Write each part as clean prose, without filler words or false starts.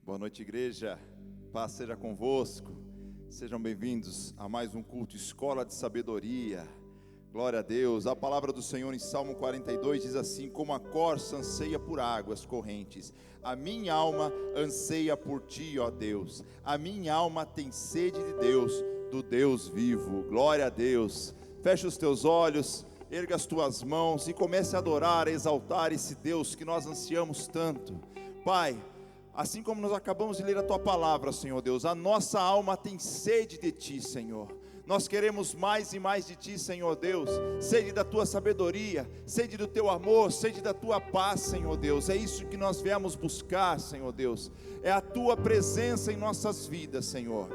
Boa noite, igreja. Paz seja convosco. Sejam bem-vindos a mais um culto Escola de Sabedoria. Glória a Deus. A palavra do Senhor em Salmo 42 diz assim: como a corça anseia por águas correntes, a minha alma anseia por ti, ó Deus. A minha alma tem sede de Deus, do Deus vivo. Glória a Deus. Feche os teus olhos, erga as tuas mãos e comece a adorar, a exaltar esse Deus que nós ansiamos tanto. Pai, assim como nós acabamos de ler a Tua palavra, Senhor Deus, a nossa alma tem sede de Ti, Senhor. Nós queremos mais e mais de Ti, Senhor Deus. Sede da Tua sabedoria, sede do Teu amor, sede da Tua paz, Senhor Deus. É isso que nós viemos buscar, Senhor Deus. É a Tua presença em nossas vidas, Senhor.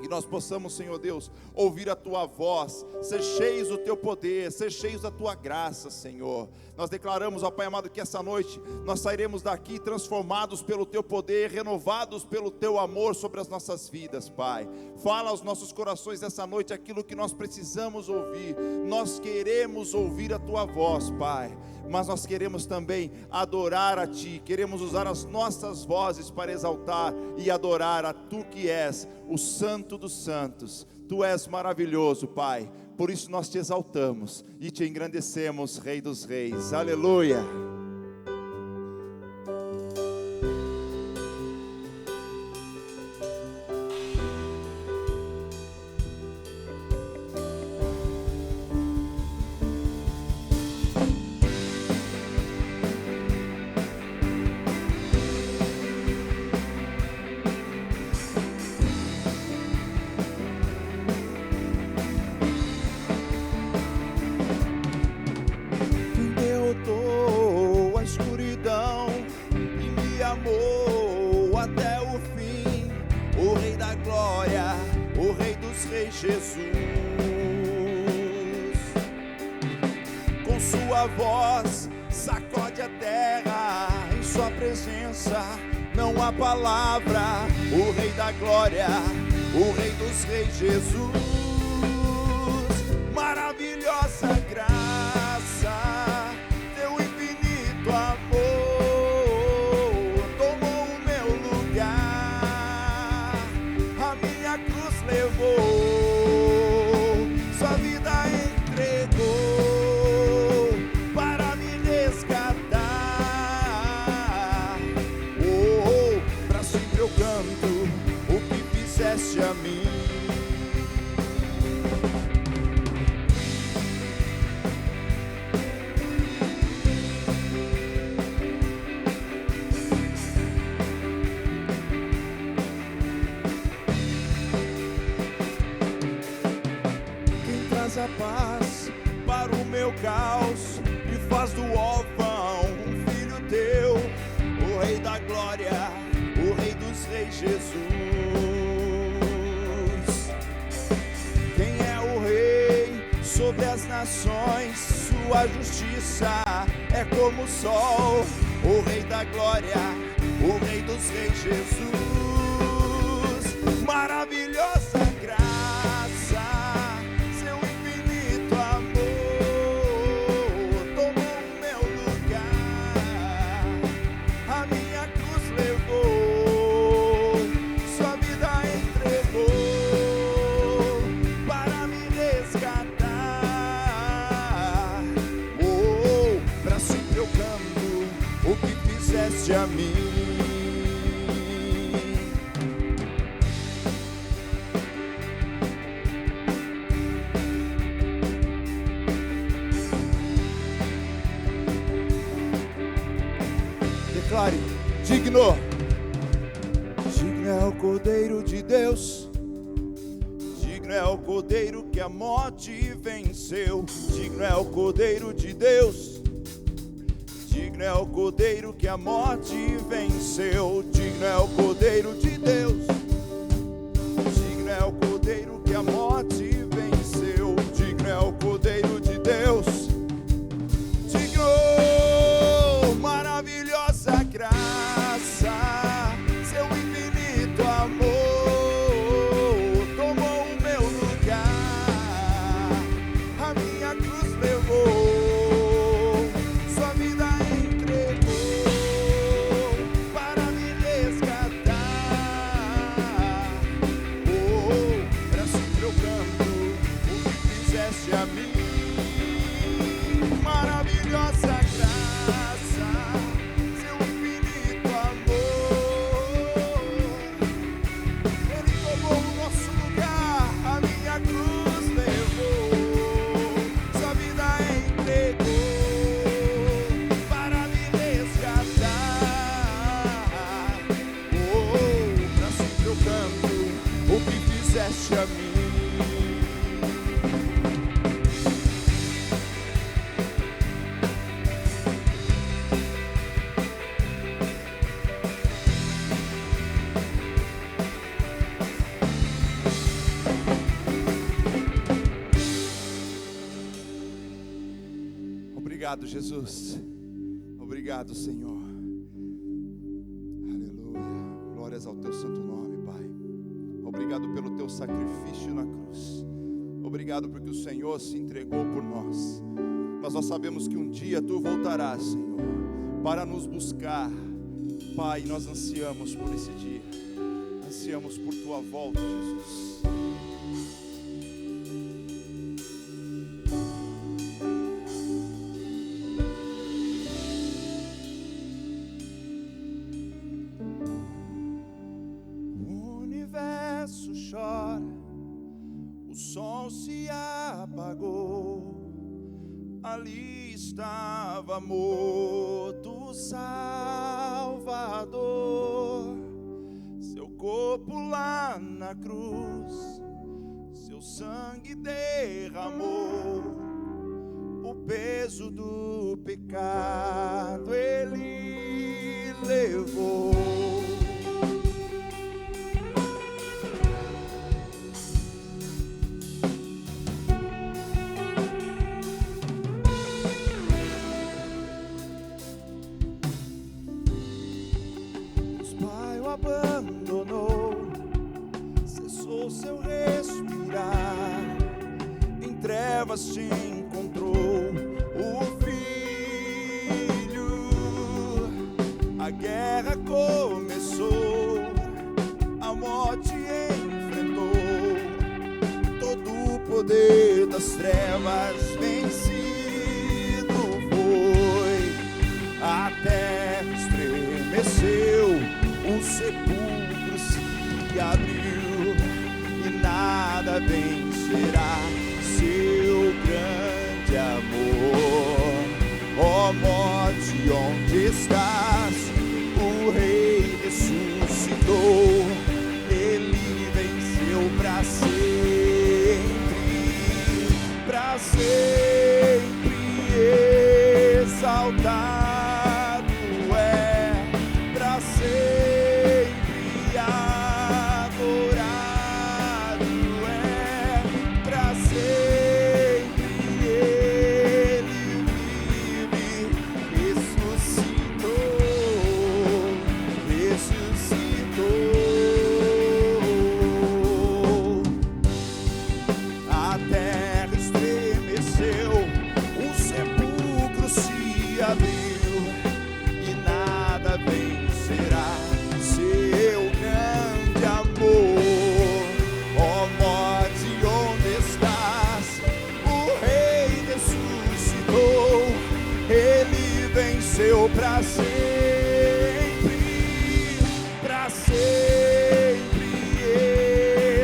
Que nós possamos, Senhor Deus, ouvir a Tua voz, ser cheios do Teu poder, ser cheios da Tua graça, Senhor. Nós declaramos, ó Pai amado, que essa noite nós sairemos daqui transformados pelo Teu poder, renovados pelo Teu amor sobre as nossas vidas, Pai. Fala aos nossos corações essa noite aquilo que nós precisamos ouvir. Nós queremos ouvir a Tua voz, Pai. Mas nós queremos também adorar a Ti, queremos usar as nossas vozes para exaltar e adorar a Tu que és o Santo dos Santos. Tu és maravilhoso, Pai, por isso nós Te exaltamos e Te engrandecemos, Rei dos Reis. Aleluia! Jesus, com sua voz sacode a terra, em sua presença não há palavra. O Rei da Glória, o Rei dos Reis, Jesus, maravilhosa graça, teu infinito amor tomou o meu lugar, a minha cruz levou. A mim, quem traz a paz para o meu caos e faz do órfão um filho teu, o Rei da Glória, o Rei dos Reis, Jesus. Sobre as nações, sua justiça é como o sol. O Rei da Glória, o Rei dos Reis, Jesus, maravilhosa graça, seu infinito amor tomou o meu lugar, a minha cruz levou, sua vida entregou para me resgatar. O que fizeste a mim, declare: digno, digno é o Cordeiro de Deus, digno é o Cordeiro que a morte venceu, digno é o Cordeiro de Deus. Digno é o Cordeiro que a morte venceu, digno é o Cordeiro de Deus, digno é o Cordeiro que a morte venceu, digno é o Cordeiro de Deus, digno, maravilhosa graça, seu infinito amor tomou o meu lugar, a minha cruz levou. Para me resgatar. Obrigado, Jesus. Obrigado, Senhor. Aleluia. Glórias ao teu santo nome, Pai. Obrigado pelo teu sacrifício na cruz. Obrigado porque o Senhor se entregou por nós. Mas nós sabemos que um dia tu voltarás, Senhor, para nos buscar. Pai, nós ansiamos por esse dia. Ansiamos por tua volta, Jesus. O sol se apagou, ali estava morto o Salvador. Seu corpo lá na cruz, seu sangue derramou, o peso do pecado ele levou. Abandonou, cessou seu respirar, em trevas te encontrou o Filho. A guerra começou, a morte enfrentou, todo o poder das trevas vencido foi. A terra estremeceu, o sepulcro se abriu e nada vencerá seu grande amor. Ó morte, onde estás? O Rei ressuscitou, ele venceu para sempre exaltado é, para sempre adorado é, para sempre ele vive, ressuscitou. A terra estremeceu, o sepulcro se abriu e nada vencerá seu grande amor. Ó morte, onde estás? O Rei ressuscitou, ele venceu para sempre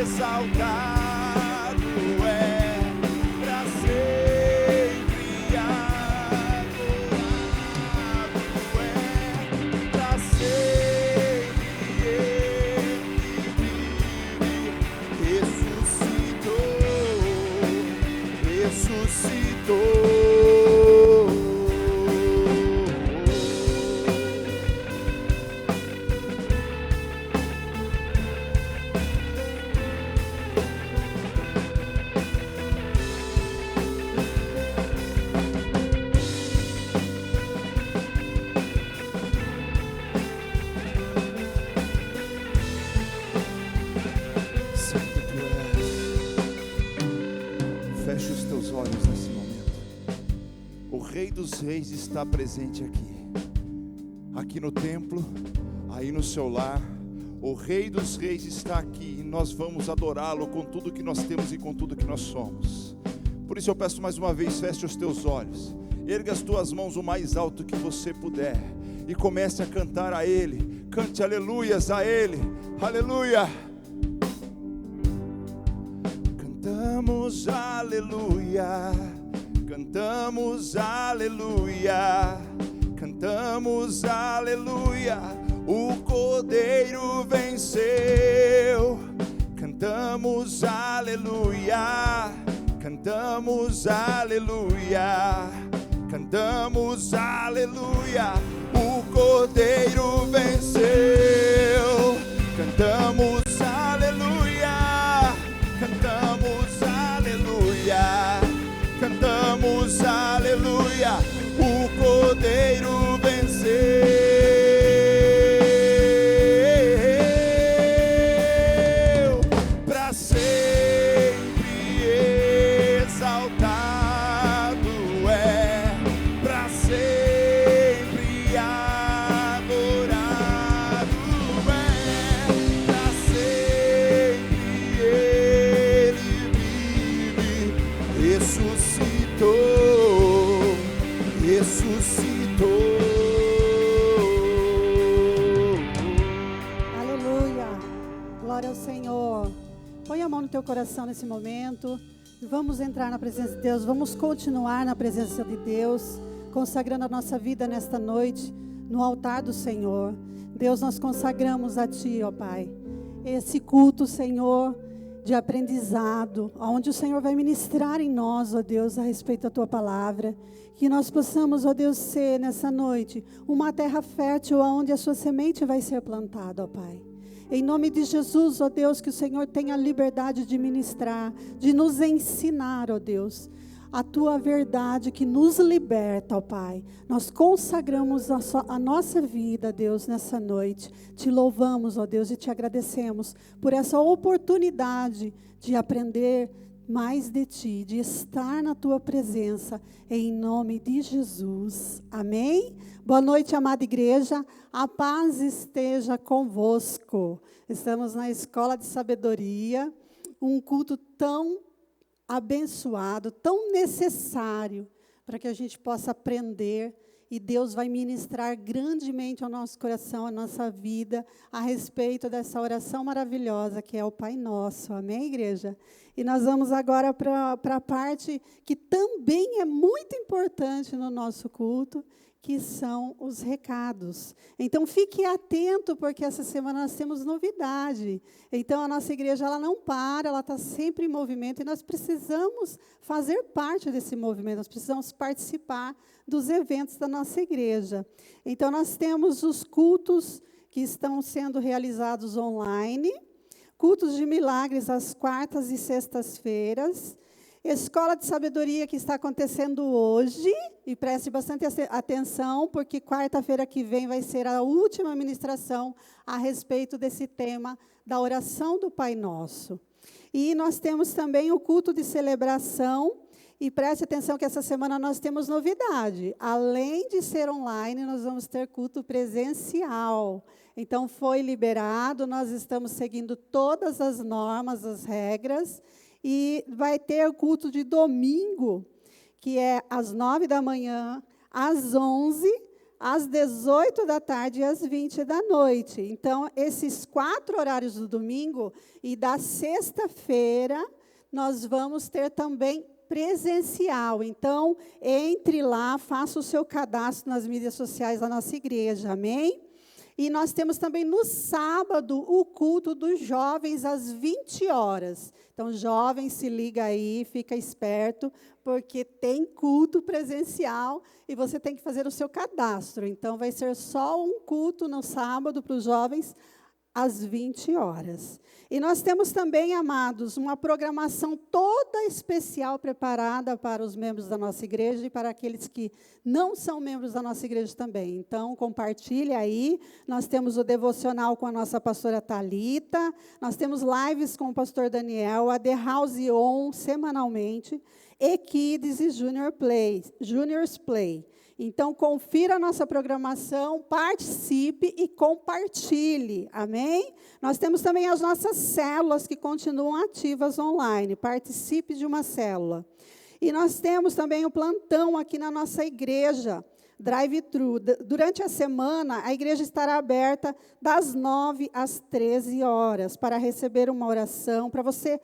exaltado é, para sempre adorado é, para sempre ele vive, ressuscitou. Santo tu és. Feche os teus olhos nesse momento. O Rei dos Reis está presente aqui no templo, aí no seu lar. O Rei dos Reis está aqui e nós vamos adorá-lo com tudo que nós temos e com tudo que nós somos. Por isso eu peço mais uma vez, feche os teus olhos, erga as tuas mãos o mais alto que você puder e comece a cantar a Ele. Cante aleluias a Ele, aleluia. Cantamos aleluia, cantamos aleluia, cantamos aleluia, o Cordeiro venceu. Cantamos aleluia, cantamos aleluia, cantamos aleluia, o Cordeiro venceu. Cantamos aleluia, cantamos aleluia, cantamos aleluia, o teu coração nesse momento. Vamos entrar na presença de Deus. Vamos continuar na presença de Deus, consagrando a nossa vida nesta noite no altar do Senhor. Deus, nós consagramos a Ti, ó Pai, esse culto, Senhor, de aprendizado, onde o Senhor vai ministrar em nós, ó Deus, a respeito da Tua palavra. Que nós possamos, ó Deus, ser nessa noite uma terra fértil onde a Sua semente vai ser plantada, ó Pai. Em nome de Jesus, ó Deus, que o Senhor tenha a liberdade de ministrar, de nos ensinar, ó Deus, a Tua verdade que nos liberta, ó Pai. Nós consagramos a nossa vida, Deus, nessa noite. Te louvamos, ó Deus, e te agradecemos por essa oportunidade de aprender mais de Ti, de estar na Tua presença, em nome de Jesus. Amém? Boa noite, amada igreja. A paz esteja convosco. Estamos na Escola de Sabedoria, um culto tão abençoado, tão necessário, para que a gente possa aprender, e Deus vai ministrar grandemente ao nosso coração, à nossa vida, a respeito dessa oração maravilhosa que é o Pai Nosso. Amém, igreja? E nós vamos agora para a parte que também é muito importante no nosso culto, que são os recados. Então, fique atento, porque essa semana nós temos novidade. Então, a nossa igreja ela não para, ela está sempre em movimento, e nós precisamos fazer parte desse movimento, nós precisamos participar dos eventos da nossa igreja. Então, nós temos os cultos que estão sendo realizados online, cultos de milagres às quartas e sextas-feiras, Escola de Sabedoria que está acontecendo hoje, e preste bastante atenção, porque quarta-feira que vem vai ser a última ministração a respeito desse tema da oração do Pai Nosso. E nós temos também o culto de celebração, e preste atenção que essa semana nós temos novidade. Além de ser online, nós vamos ter culto presencial. Então, foi liberado, nós estamos seguindo todas as normas, as regras, e vai ter o culto de domingo, que é às 9 da manhã, às 11, às 18 da tarde e às 20 da noite. Então, esses 4 horários do domingo e da sexta-feira, nós vamos ter também presencial. Então, entre lá, faça o seu cadastro nas mídias sociais da nossa igreja, amém? E nós temos também no sábado o culto dos jovens às 20 horas. Então, jovens, se liga aí, fica esperto, porque tem culto presencial e você tem que fazer o seu cadastro. Então, vai ser só um culto no sábado para os jovens às 20 horas. E nós temos também, amados, uma programação toda especial preparada para os membros da nossa igreja e para aqueles que não são membros da nossa igreja também. Então, compartilhe aí. Nós temos o devocional com a nossa pastora Thalita, nós temos lives com o pastor Daniel, a The House On semanalmente, e Kids e Juniors Play. Então, confira a nossa programação, participe e compartilhe, amém? Nós temos também as nossas células que continuam ativas online, participe de uma célula. E nós temos também o plantão aqui na nossa igreja, drive-thru. Durante a semana, a igreja estará aberta das 9 às 13 horas para receber uma oração, para você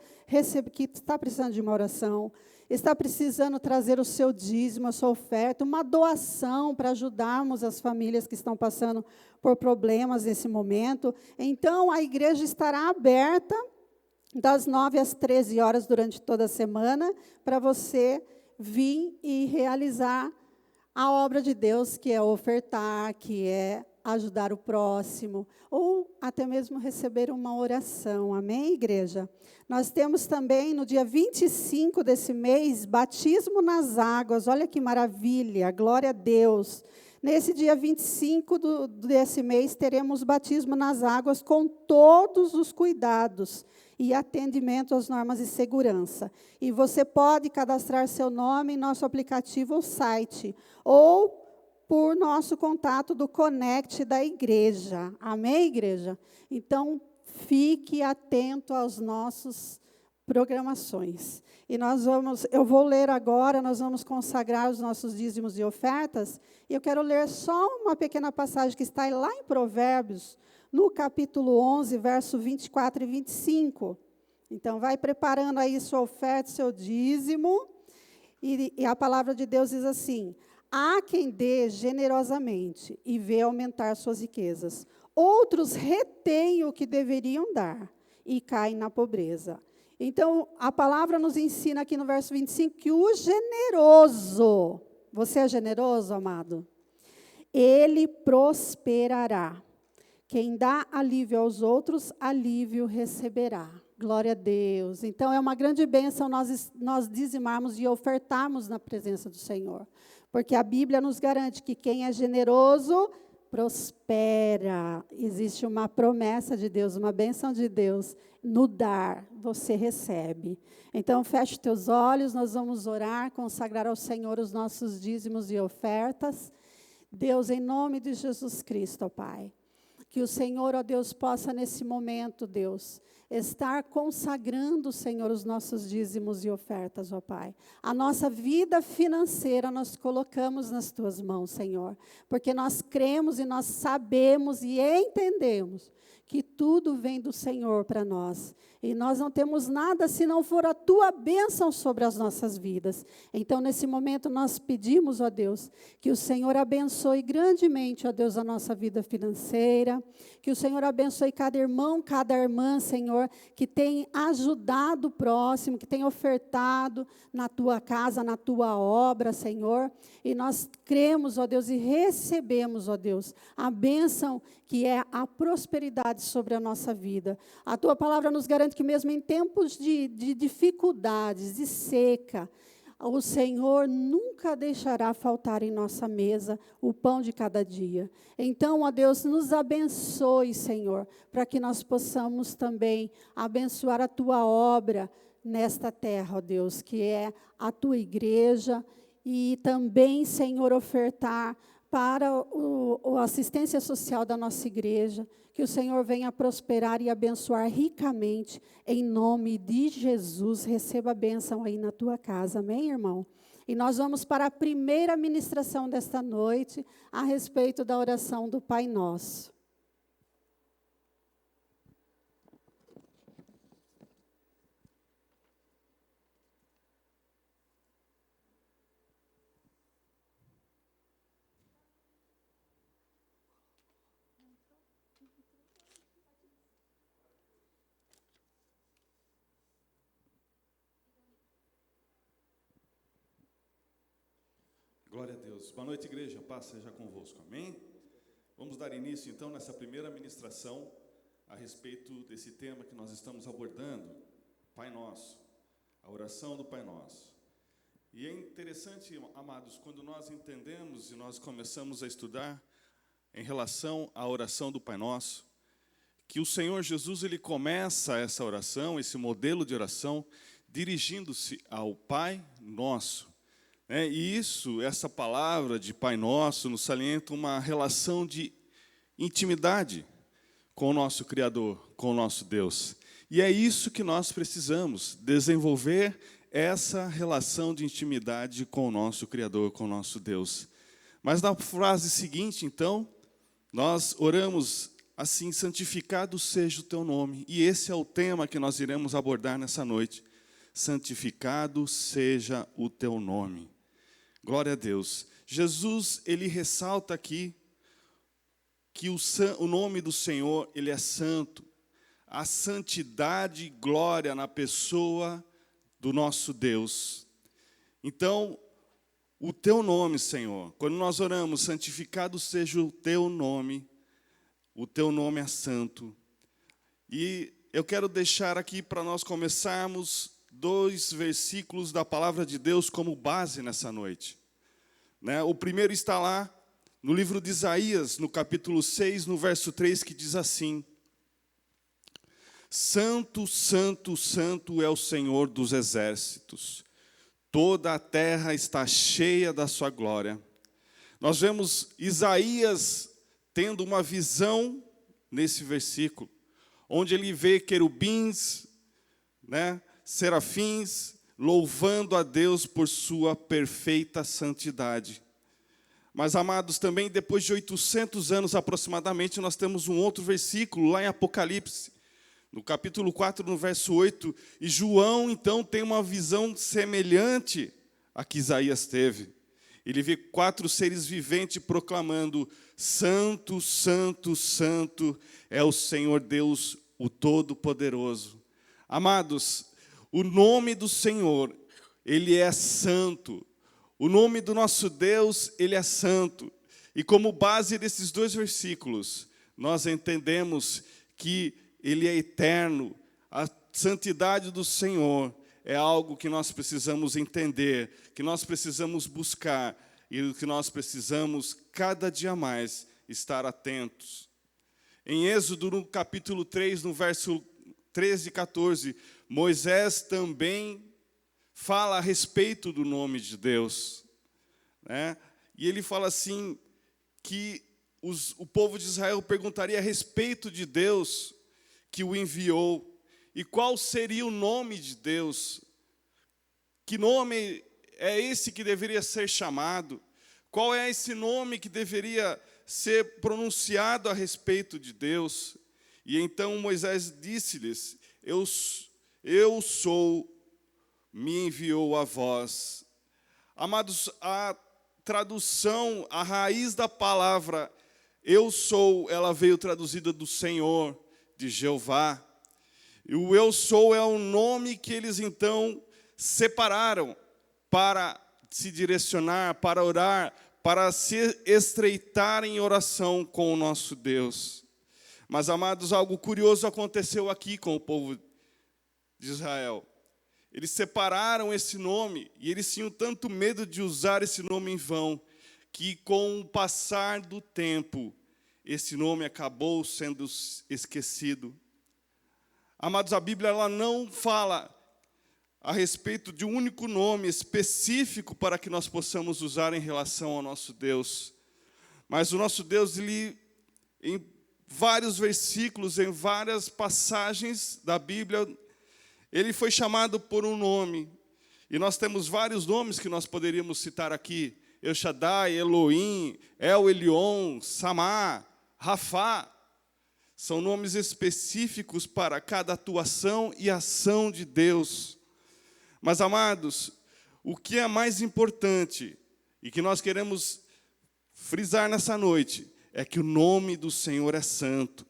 que está precisando de uma oração, está precisando trazer o seu dízimo, a sua oferta, uma doação para ajudarmos as famílias que estão passando por problemas nesse momento. Então, a igreja estará aberta das 9 às 13 horas durante toda a semana, para você vir e realizar a obra de Deus, que é ofertar, que é ajudar o próximo, ou até mesmo receber uma oração. Amém, igreja? Nós temos também, no dia 25 desse mês, batismo nas águas. Olha que maravilha, glória a Deus. Nesse dia 25 desse mês, teremos batismo nas águas com todos os cuidados e atendimento às normas de segurança. E você pode cadastrar seu nome em nosso aplicativo ou site, ou por nosso contato do Connect da igreja. Amém, igreja? Então, fique atento às nossas programações. E eu vou ler agora, nós vamos consagrar os nossos dízimos e ofertas, e eu quero ler só uma pequena passagem que está lá em Provérbios, no capítulo 11, verso 24 e 25. Então, vai preparando aí sua oferta, seu dízimo. E a palavra de Deus diz assim: há quem dê generosamente e vê aumentar suas riquezas. Outros retêm o que deveriam dar e caem na pobreza. Então, a palavra nos ensina aqui no verso 25 que o generoso, você é generoso, amado? Ele prosperará. Quem dá alívio aos outros, alívio receberá. Glória a Deus. Então, é uma grande bênção nós dizimarmos e ofertarmos na presença do Senhor. Porque a Bíblia nos garante que quem é generoso, prospera. Existe uma promessa de Deus, uma bênção de Deus. No dar, você recebe. Então, feche teus olhos, nós vamos orar, consagrar ao Senhor os nossos dízimos e ofertas. Deus, em nome de Jesus Cristo, ó Pai, que o Senhor, ó Deus, possa nesse momento, Deus, estar consagrando, Senhor, os nossos dízimos e ofertas, ó Pai. A nossa vida financeira nós colocamos nas Tuas mãos, Senhor, porque nós cremos e nós sabemos e entendemos que tudo vem do Senhor para nós. E nós não temos nada se não for a Tua bênção sobre as nossas vidas. Então, nesse momento, nós pedimos, ó Deus, que o Senhor abençoe grandemente, ó Deus, a nossa vida financeira, que o Senhor abençoe cada irmão, cada irmã, Senhor, que tem ajudado o próximo, que tem ofertado na Tua casa, na Tua obra, Senhor. E nós cremos, ó Deus, e recebemos, ó Deus, a bênção que é a prosperidade sobre a nossa vida. A Tua palavra nos garante que mesmo em tempos de dificuldades, de seca, o Senhor nunca deixará faltar em nossa mesa o pão de cada dia. Então, ó Deus, nos abençoe, Senhor, para que nós possamos também abençoar a Tua obra nesta terra, ó Deus, que é a Tua igreja, e também, Senhor, ofertar para a assistência social da nossa igreja, que o Senhor venha prosperar e abençoar ricamente, em nome de Jesus. Receba a bênção aí na tua casa, amém, irmão? E nós vamos para a primeira ministração desta noite, a respeito da oração do Pai Nosso. Glória a Deus. Boa noite, igreja. Paz seja convosco. Amém? Vamos dar início, então, nessa primeira ministração a respeito desse tema que nós estamos abordando, Pai Nosso, a oração do Pai Nosso. E é interessante, amados, quando nós entendemos e nós começamos a estudar em relação à oração do Pai Nosso, que o Senhor Jesus, ele começa essa oração, esse modelo de oração, dirigindo-se ao Pai Nosso. E essa palavra de Pai Nosso nos salienta uma relação de intimidade com o nosso Criador, com o nosso Deus. E é isso que nós precisamos, desenvolver essa relação de intimidade com o nosso Criador, com o nosso Deus. Mas na frase seguinte, então, nós oramos assim: santificado seja o teu nome. E esse é o tema que nós iremos abordar nessa noite. Santificado seja o teu nome. Glória a Deus. Jesus, ele ressalta aqui que o nome do Senhor, ele é santo. A santidade e glória na pessoa do nosso Deus. Então, o teu nome, Senhor, quando nós oramos, santificado seja o teu nome é santo. E eu quero deixar aqui para nós começarmos 2 versículos da palavra de Deus como base nessa noite. O primeiro está lá no livro de Isaías, no capítulo 6, no verso 3, que diz assim: Santo, santo, santo é o Senhor dos exércitos, toda a terra está cheia da sua glória. Nós vemos Isaías tendo uma visão nesse versículo, onde ele vê querubins, serafins, louvando a Deus por sua perfeita santidade. Mas, amados, também depois de 800 anos aproximadamente, nós temos um outro versículo lá em Apocalipse, no capítulo 4, no verso 8, e João, então, tem uma visão semelhante à que Isaías teve. Ele vê 4 seres viventes proclamando: Santo, Santo, Santo é o Senhor Deus, o Todo-Poderoso. Amados, o nome do Senhor, Ele é santo. O nome do nosso Deus, Ele é santo. E como base desses 2 versículos, nós entendemos que Ele é eterno. A santidade do Senhor é algo que nós precisamos entender, que nós precisamos buscar e que nós precisamos cada dia mais estar atentos. Em Êxodo, no capítulo 3, no verso 13 e 14, Moisés também fala a respeito do nome de Deus, né? E ele fala assim, que o povo de Israel perguntaria a respeito de Deus que o enviou. E qual seria o nome de Deus? Que nome é esse que deveria ser chamado? Qual é esse nome que deveria ser pronunciado a respeito de Deus? E então Moisés disse-lhes: eu sou, me enviou a vós. Amados, a tradução, a raiz da palavra eu sou, ela veio traduzida do Senhor, de Jeová. E o eu sou é o nome que eles então separaram para se direcionar, para orar, para se estreitar em oração com o nosso Deus. Mas, amados, algo curioso aconteceu aqui com o povo de Israel. Eles separaram esse nome e eles tinham tanto medo de usar esse nome em vão, que com o passar do tempo, esse nome acabou sendo esquecido. Amados, a Bíblia ela não fala a respeito de um único nome específico para que nós possamos usar em relação ao nosso Deus. Mas o nosso Deus, ele, em vários versículos, em várias passagens da Bíblia, ele foi chamado por um nome. E nós temos vários nomes que nós poderíamos citar aqui: El Shaddai, Elohim, El Elyon, Samá, Rafá. São nomes específicos para cada atuação e ação de Deus. Mas, amados, o que é mais importante e que nós queremos frisar nessa noite é que o nome do Senhor é santo.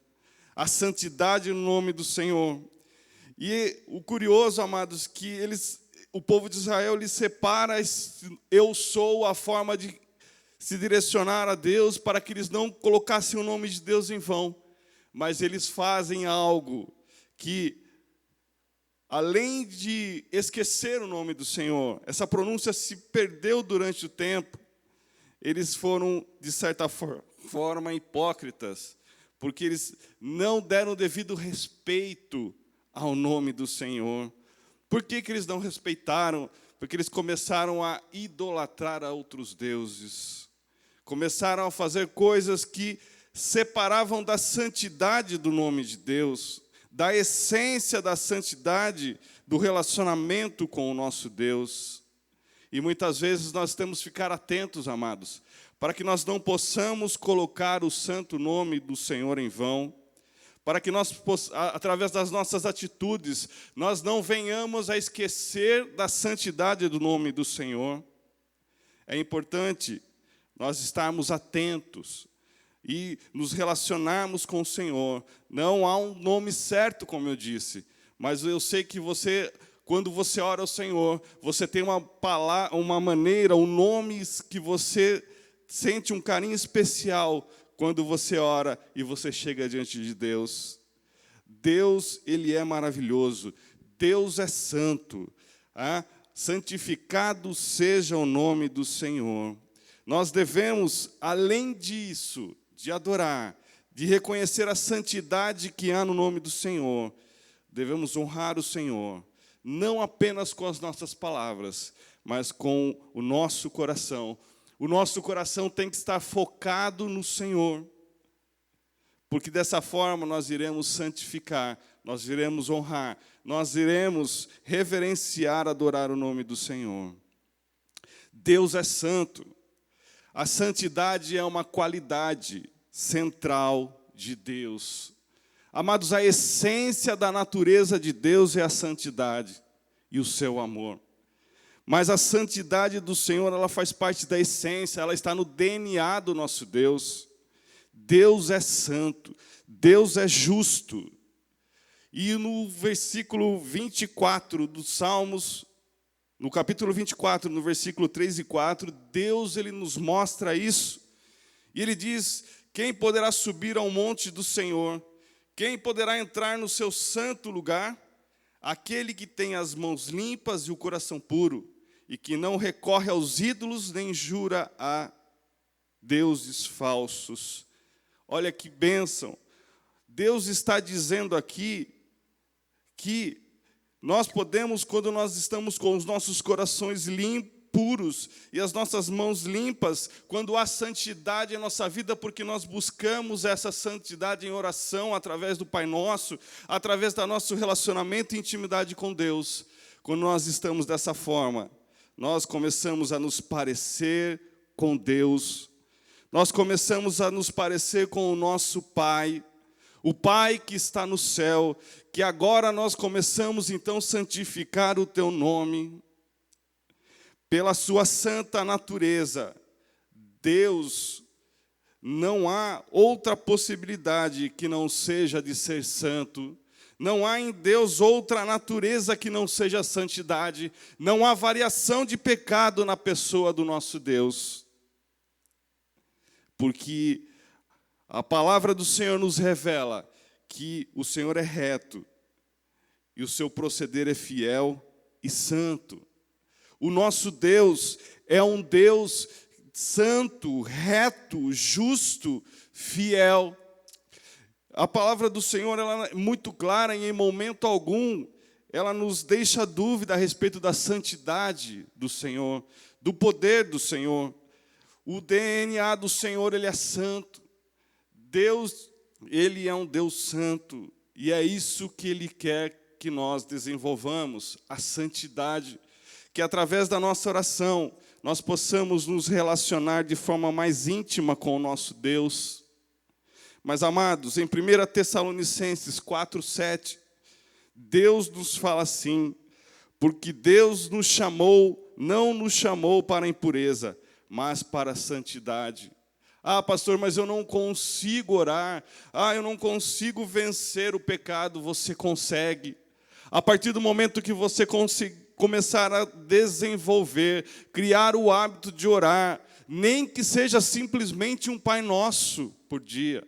A santidade no nome do Senhor. E o curioso, amados, que o povo de Israel lhe separa eu sou a forma de se direcionar a Deus para que eles não colocassem o nome de Deus em vão. Mas eles fazem algo que, além de esquecer o nome do Senhor, essa pronúncia se perdeu durante o tempo. Eles foram, de certa forma, hipócritas, porque eles não deram o devido respeito ao nome do Senhor. Por que eles não respeitaram? Porque eles começaram a idolatrar a outros deuses. Começaram a fazer coisas que separavam da santidade do nome de Deus, da essência da santidade do relacionamento com o nosso Deus. E muitas vezes nós temos que ficar atentos, amados, para que nós não possamos colocar o santo nome do Senhor em vão, para que nós, através das nossas atitudes, nós não venhamos a esquecer da santidade do nome do Senhor. É importante nós estarmos atentos e nos relacionarmos com o Senhor. Não há um nome certo, como eu disse, mas eu sei que você, quando você ora ao Senhor, você tem uma palavra, uma maneira, um nome que você sente um carinho especial quando você ora e você chega diante de Deus. Deus, Ele é maravilhoso. Deus é santo. Santificado seja o nome do Senhor. Nós devemos, além disso, de adorar, de reconhecer a santidade que há no nome do Senhor, devemos honrar o Senhor, não apenas com as nossas palavras, mas com o nosso coração. O nosso coração tem que estar focado no Senhor, porque dessa forma nós iremos santificar, nós iremos honrar, nós iremos reverenciar, adorar o nome do Senhor. Deus é santo. A santidade é uma qualidade central de Deus. Amados, a essência da natureza de Deus é a santidade e o seu amor. Mas a santidade do Senhor, ela faz parte da essência, ela está no DNA do nosso Deus. Deus é santo, Deus é justo. E no versículo 24 dos Salmos, no capítulo 24, no versículo 3 e 4, Deus ele nos mostra isso. E ele diz: quem poderá subir ao monte do Senhor? Quem poderá entrar no seu santo lugar? Aquele que tem as mãos limpas e o coração puro, e que não recorre aos ídolos, nem jura a deuses falsos. Olha que bênção. Deus está dizendo aqui que nós podemos, quando nós estamos com os nossos corações puros e as nossas mãos limpas, quando há santidade em nossa vida, porque nós buscamos essa santidade em oração, através do Pai Nosso, através do nosso relacionamento e intimidade com Deus. Quando nós estamos dessa forma, nós começamos a nos parecer com Deus, nós começamos a nos parecer com o nosso Pai, o Pai que está no céu, que agora nós começamos então a santificar o teu nome. Pela sua santa natureza, Deus, não há outra possibilidade que não seja de ser santo. Não há em Deus outra natureza que não seja santidade. Não há variação de pecado na pessoa do nosso Deus. Porque a palavra do Senhor nos revela que o Senhor é reto e o seu proceder é fiel e santo. O nosso Deus é um Deus santo, reto, justo, fiel. A palavra do Senhor ela é muito clara e em momento algum ela nos deixa dúvida a respeito da santidade do Senhor, do poder do Senhor. O DNA do Senhor, ele é santo. Deus, ele é um Deus santo. E é isso que ele quer que nós desenvolvamos, a santidade. Que através da nossa oração, nós possamos nos relacionar de forma mais íntima com o nosso Deus. Mas, amados, em 1 Tessalonicenses 4:7, Deus nos fala assim: porque Deus nos chamou, não nos chamou para a impureza, mas para a santidade. Ah, pastor, mas eu não consigo orar. Ah, eu não consigo vencer o pecado. Você consegue. A partir do momento que você começar a desenvolver, criar o hábito de orar, nem que seja simplesmente um Pai Nosso por dia,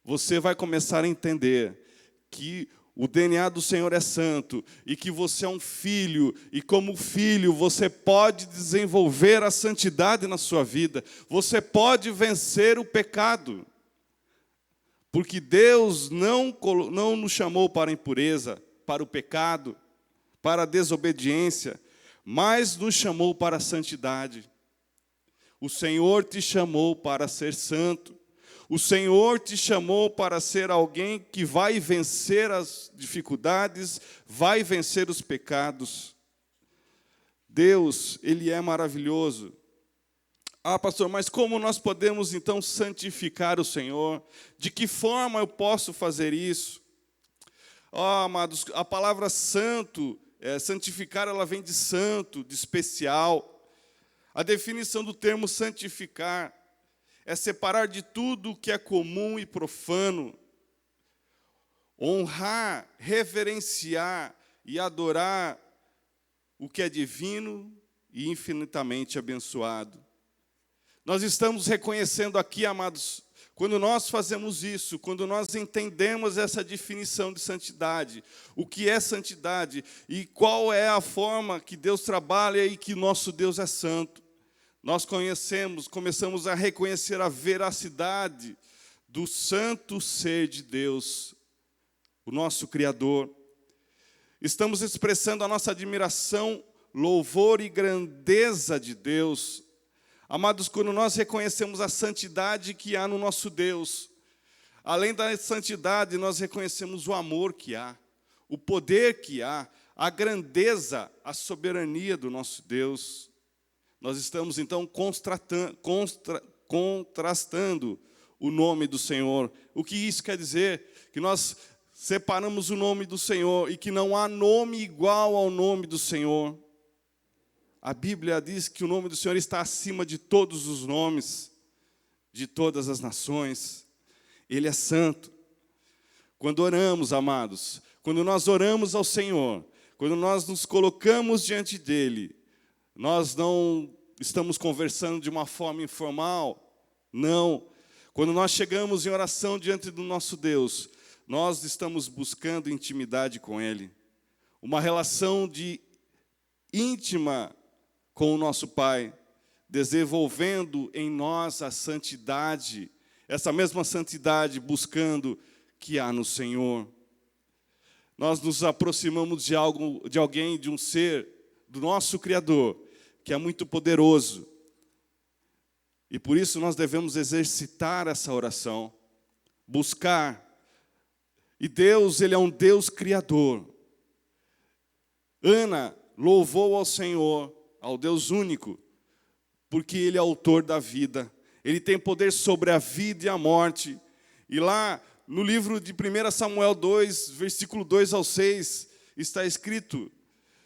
você vai começar a entender que o DNA do Senhor é santo e que você é um filho, e como filho você pode desenvolver a santidade na sua vida, você pode vencer o pecado, porque Deus não nos chamou para a impureza, para o pecado, para a desobediência, mas nos chamou para a santidade. O Senhor te chamou para ser santo. O Senhor te chamou para ser alguém que vai vencer as dificuldades, vai vencer os pecados. Deus, ele é maravilhoso. Ah, pastor, mas como nós podemos então santificar o Senhor? De que forma eu posso fazer isso? Ah, amados, a palavra santo, santificar, ela vem de santo, de especial. A definição do termo santificar é separar de tudo o que é comum e profano, honrar, reverenciar e adorar o que é divino e infinitamente abençoado. Nós estamos reconhecendo aqui, amados, quando nós fazemos isso, quando nós entendemos essa definição de santidade, o que é santidade e qual é a forma que Deus trabalha e que nosso Deus é santo, nós começamos a reconhecer a veracidade do santo ser de Deus, o nosso Criador. Estamos expressando a nossa admiração, louvor e grandeza de Deus. Amados, quando nós reconhecemos a santidade que há no nosso Deus, além da santidade, nós reconhecemos o amor que há, o poder que há, a grandeza, a soberania do nosso Deus. Nós estamos, então, contrastando o nome do Senhor. O que isso quer dizer? Que nós separamos o nome do Senhor e que não há nome igual ao nome do Senhor. A Bíblia diz que o nome do Senhor está acima de todos os nomes, de todas as nações. Ele é santo. Quando oramos, amados, quando nós oramos ao Senhor, quando nós nos colocamos diante dEle, nós não estamos conversando de uma forma informal, não. Quando nós chegamos em oração diante do nosso Deus, nós estamos buscando intimidade com Ele, uma relação íntima com o nosso Pai, desenvolvendo em nós a santidade, essa mesma santidade buscando que há no Senhor. Nós nos aproximamos de alguém, de um ser, do nosso Criador, que é muito poderoso. E por isso nós devemos exercitar essa oração, buscar. E Deus, Ele é um Deus criador. Ana louvou ao Senhor, ao Deus único, porque Ele é autor da vida. Ele tem poder sobre a vida e a morte. E lá no livro de 1 Samuel 2, versículo 2 ao 6, está escrito: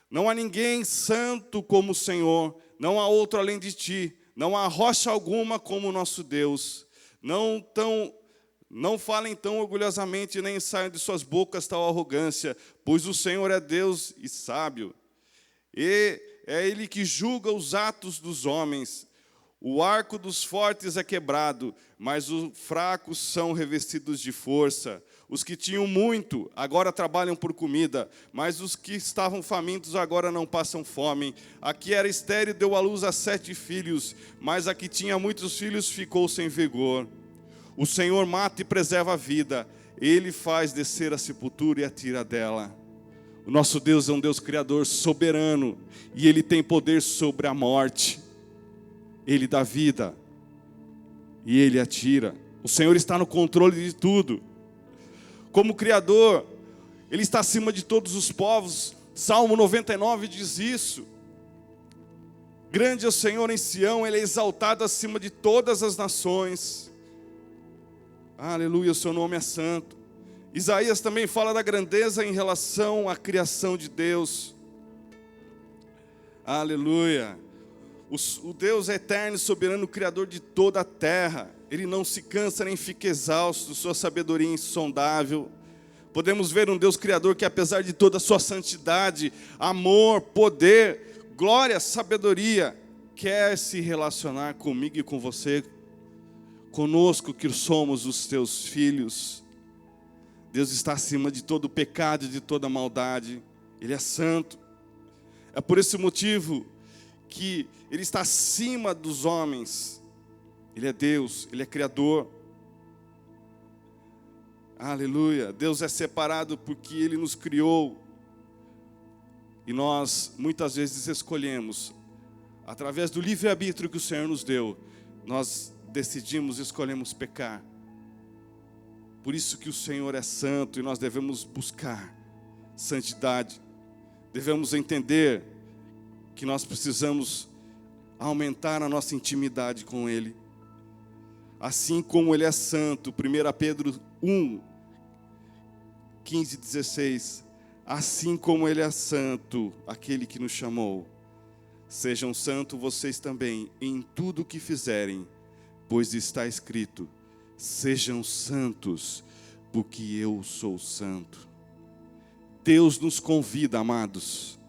não há ninguém santo como o Senhor, não há outro além de ti, não há rocha alguma como o nosso Deus. Não falem tão orgulhosamente, nem saiam de suas bocas tal arrogância, pois o Senhor é Deus e sábio. E é Ele que julga os atos dos homens. O arco dos fortes é quebrado, mas os fracos são revestidos de força. Os que tinham muito, agora trabalham por comida, mas os que estavam famintos agora não passam fome. A que era estéril deu à luz a 7 filhos, mas a que tinha muitos filhos ficou sem vigor. O Senhor mata e preserva a vida, Ele faz descer a sepultura e a tira dela. O nosso Deus é um Deus criador soberano, e Ele tem poder sobre a morte. Ele dá vida e Ele a tira. O Senhor está no controle de tudo. Como Criador, Ele está acima de todos os povos. Salmo 99 diz isso. Grande é o Senhor em Sião, Ele é exaltado acima de todas as nações. Aleluia, o seu nome é santo. Isaías também fala da grandeza em relação à criação de Deus. Aleluia. O Deus é eterno e soberano, Criador de toda a terra. Ele não se cansa nem fica exausto, sua sabedoria é insondável. Podemos ver um Deus Criador que, apesar de toda a sua santidade, amor, poder, glória, sabedoria, quer se relacionar comigo e com você, conosco que somos os teus filhos. Deus está acima de todo pecado e de toda maldade. Ele é santo. É por esse motivo que Ele está acima dos homens. Ele é Deus, Ele é Criador. Aleluia. Deus é separado porque Ele nos criou. E nós muitas vezes escolhemos, através do livre-arbítrio que o Senhor nos deu, nós decidimos, escolhemos pecar. Por isso que o Senhor é santo e nós devemos buscar santidade. Devemos entender que nós precisamos aumentar a nossa intimidade com Ele. Assim como Ele é santo, 1 Pedro 1, 15 e 16. Assim como Ele é santo, aquele que nos chamou, sejam santos vocês também em tudo o que fizerem, pois está escrito: sejam santos, porque eu sou santo. Deus nos convida, amados,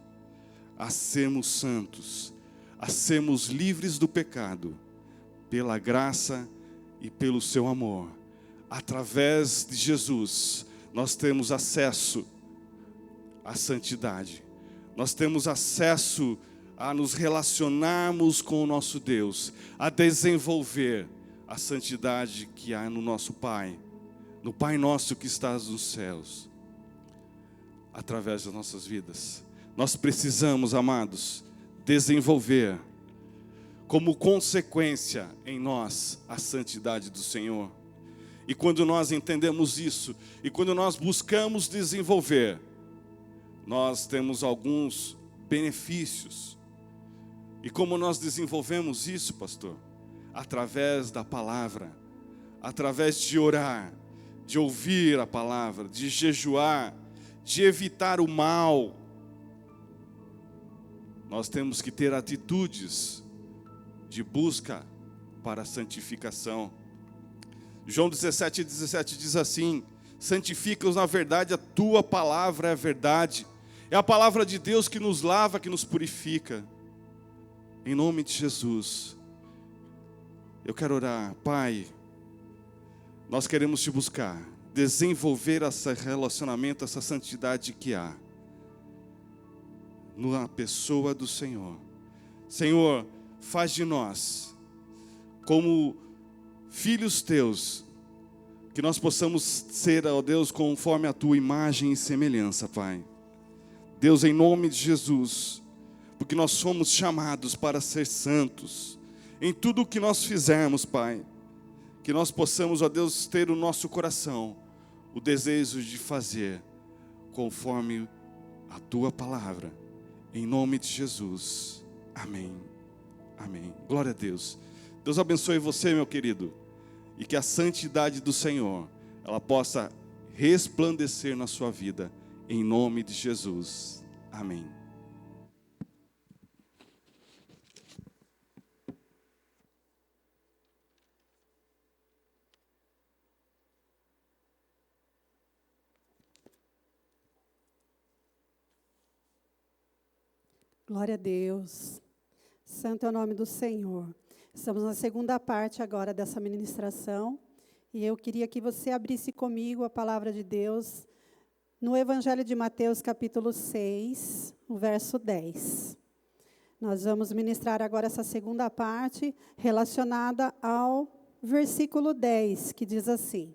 a sermos santos, a sermos livres do pecado, pela graça e pelo seu amor. Através de Jesus, nós temos acesso à santidade. Nós temos acesso a nos relacionarmos com o nosso Deus, a desenvolver a santidade que há no nosso Pai, no Pai nosso que estás nos céus, através das nossas vidas. Nós precisamos, amados, desenvolver como consequência em nós a santidade do Senhor. E quando nós entendemos isso, e quando nós buscamos desenvolver, nós temos alguns benefícios. E como nós desenvolvemos isso, pastor? Através da palavra, através de orar, de ouvir a palavra, de jejuar, de evitar o mal. Nós temos que ter atitudes de busca para a santificação. João 17:17 diz assim: santifica-os na verdade, a tua palavra é a verdade. É a palavra de Deus que nos lava, que nos purifica. Em nome de Jesus, eu quero orar. Pai, nós queremos te buscar, desenvolver esse relacionamento, essa santidade que há na pessoa do Senhor. Senhor, faz de nós como filhos teus, que nós possamos ser, ó Deus, conforme a tua imagem e semelhança, Pai. Deus, em nome de Jesus, porque nós somos chamados para ser santos em tudo o que nós fizermos, Pai. Que nós possamos, ó Deus, ter o nosso coração o desejo de fazer conforme a tua palavra. Em nome de Jesus. Amém. Amém. Glória a Deus. Deus abençoe você, meu querido. E que a santidade do Senhor, ela possa resplandecer na sua vida. Em nome de Jesus. Amém. Glória a Deus. Santo é o nome do Senhor. Estamos na segunda parte agora dessa ministração. E eu queria que você abrisse comigo a palavra de Deus no Evangelho de Mateus, capítulo 6, o verso 10. Nós vamos ministrar agora essa segunda parte relacionada ao versículo 10, que diz assim: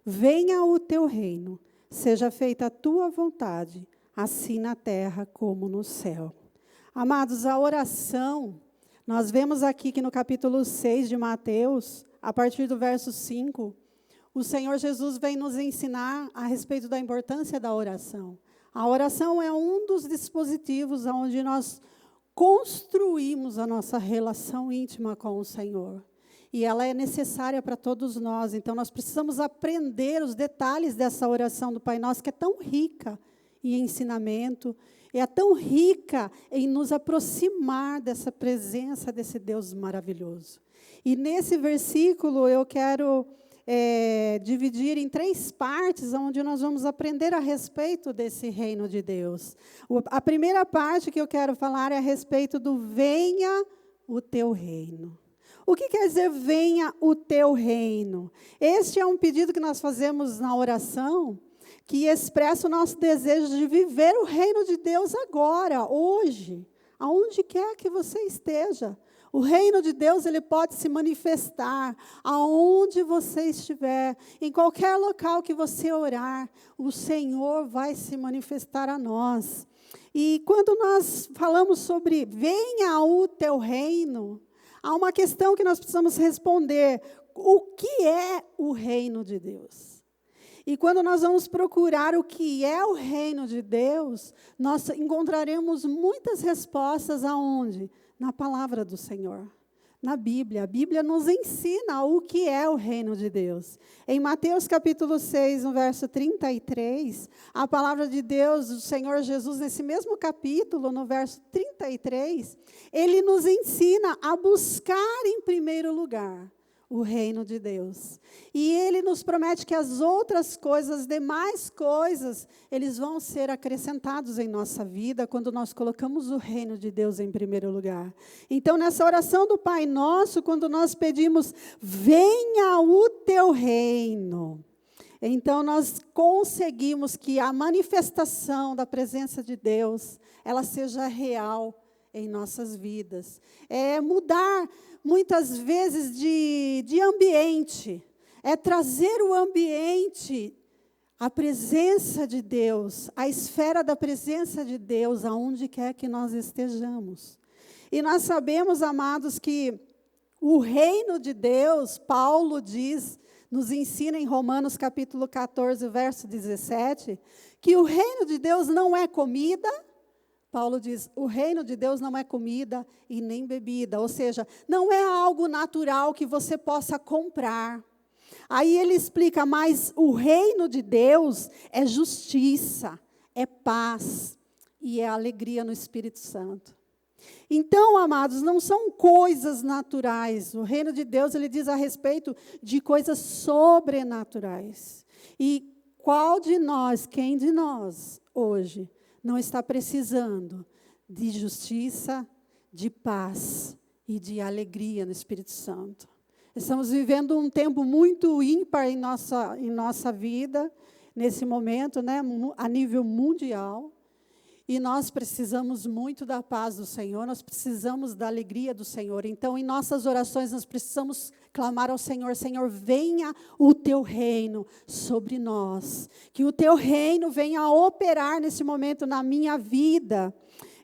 venha o teu reino, seja feita a tua vontade, assim na terra como no céu. Amados, a oração, nós vemos aqui que no capítulo 6 de Mateus, a partir do verso 5, o Senhor Jesus vem nos ensinar a respeito da importância da oração. A oração é um dos dispositivos onde nós construímos a nossa relação íntima com o Senhor. E ela é necessária para todos nós. Então, nós precisamos aprender os detalhes dessa oração do Pai Nosso, que é tão rica em ensinamento, é tão rica em nos aproximar dessa presença desse Deus maravilhoso. E nesse versículo eu quero dividir em 3 partes, onde nós vamos aprender a respeito desse reino de Deus. A primeira parte que eu quero falar é a respeito do venha o teu reino. O que quer dizer venha o teu reino? Este é um pedido que nós fazemos na oração, que expressa o nosso desejo de viver o reino de Deus agora, hoje, aonde quer que você esteja. O reino de Deus, ele pode se manifestar aonde você estiver, em qualquer local que você orar, o Senhor vai se manifestar a nós. E quando nós falamos sobre venha o teu reino, há uma questão que nós precisamos responder: o que é o reino de Deus? E quando nós vamos procurar o que é o reino de Deus, nós encontraremos muitas respostas aonde? Na palavra do Senhor, na Bíblia. A Bíblia nos ensina o que é o reino de Deus. Em Mateus capítulo 6, no verso 33, a palavra de Deus, do Senhor Jesus, nesse mesmo capítulo, no verso 33, ele nos ensina a buscar em primeiro lugar o reino de Deus. E ele nos promete que as outras coisas, as demais coisas, eles vão ser acrescentados em nossa vida quando nós colocamos o reino de Deus em primeiro lugar. Então, nessa oração do Pai Nosso, quando nós pedimos, venha o teu reino, então nós conseguimos que a manifestação da presença de Deus, ela seja real em nossas vidas. É mudar muitas vezes de ambiente, é trazer o ambiente, a presença de Deus, a esfera da presença de Deus, aonde quer que nós estejamos. E nós sabemos, amados, que o reino de Deus, Paulo diz, nos ensina em Romanos capítulo 14, verso 17, que o reino de Deus não é comida. Paulo diz, o reino de Deus não é comida e nem bebida, ou seja, não é algo natural que você possa comprar. Aí ele explica, mas o reino de Deus é justiça, é paz e é alegria no Espírito Santo. Então, amados, não são coisas naturais. O reino de Deus, ele diz a respeito de coisas sobrenaturais. E qual de nós, quem de nós, hoje, não está precisando de justiça, de paz e de alegria no Espírito Santo? Estamos vivendo um tempo muito ímpar em nossa vida, nesse momento, né, a nível mundial. E nós precisamos muito da paz do Senhor, nós precisamos da alegria do Senhor. Então, em nossas orações, nós precisamos clamar ao Senhor: Senhor, venha o teu reino sobre nós. Que o teu reino venha a operar nesse momento na minha vida.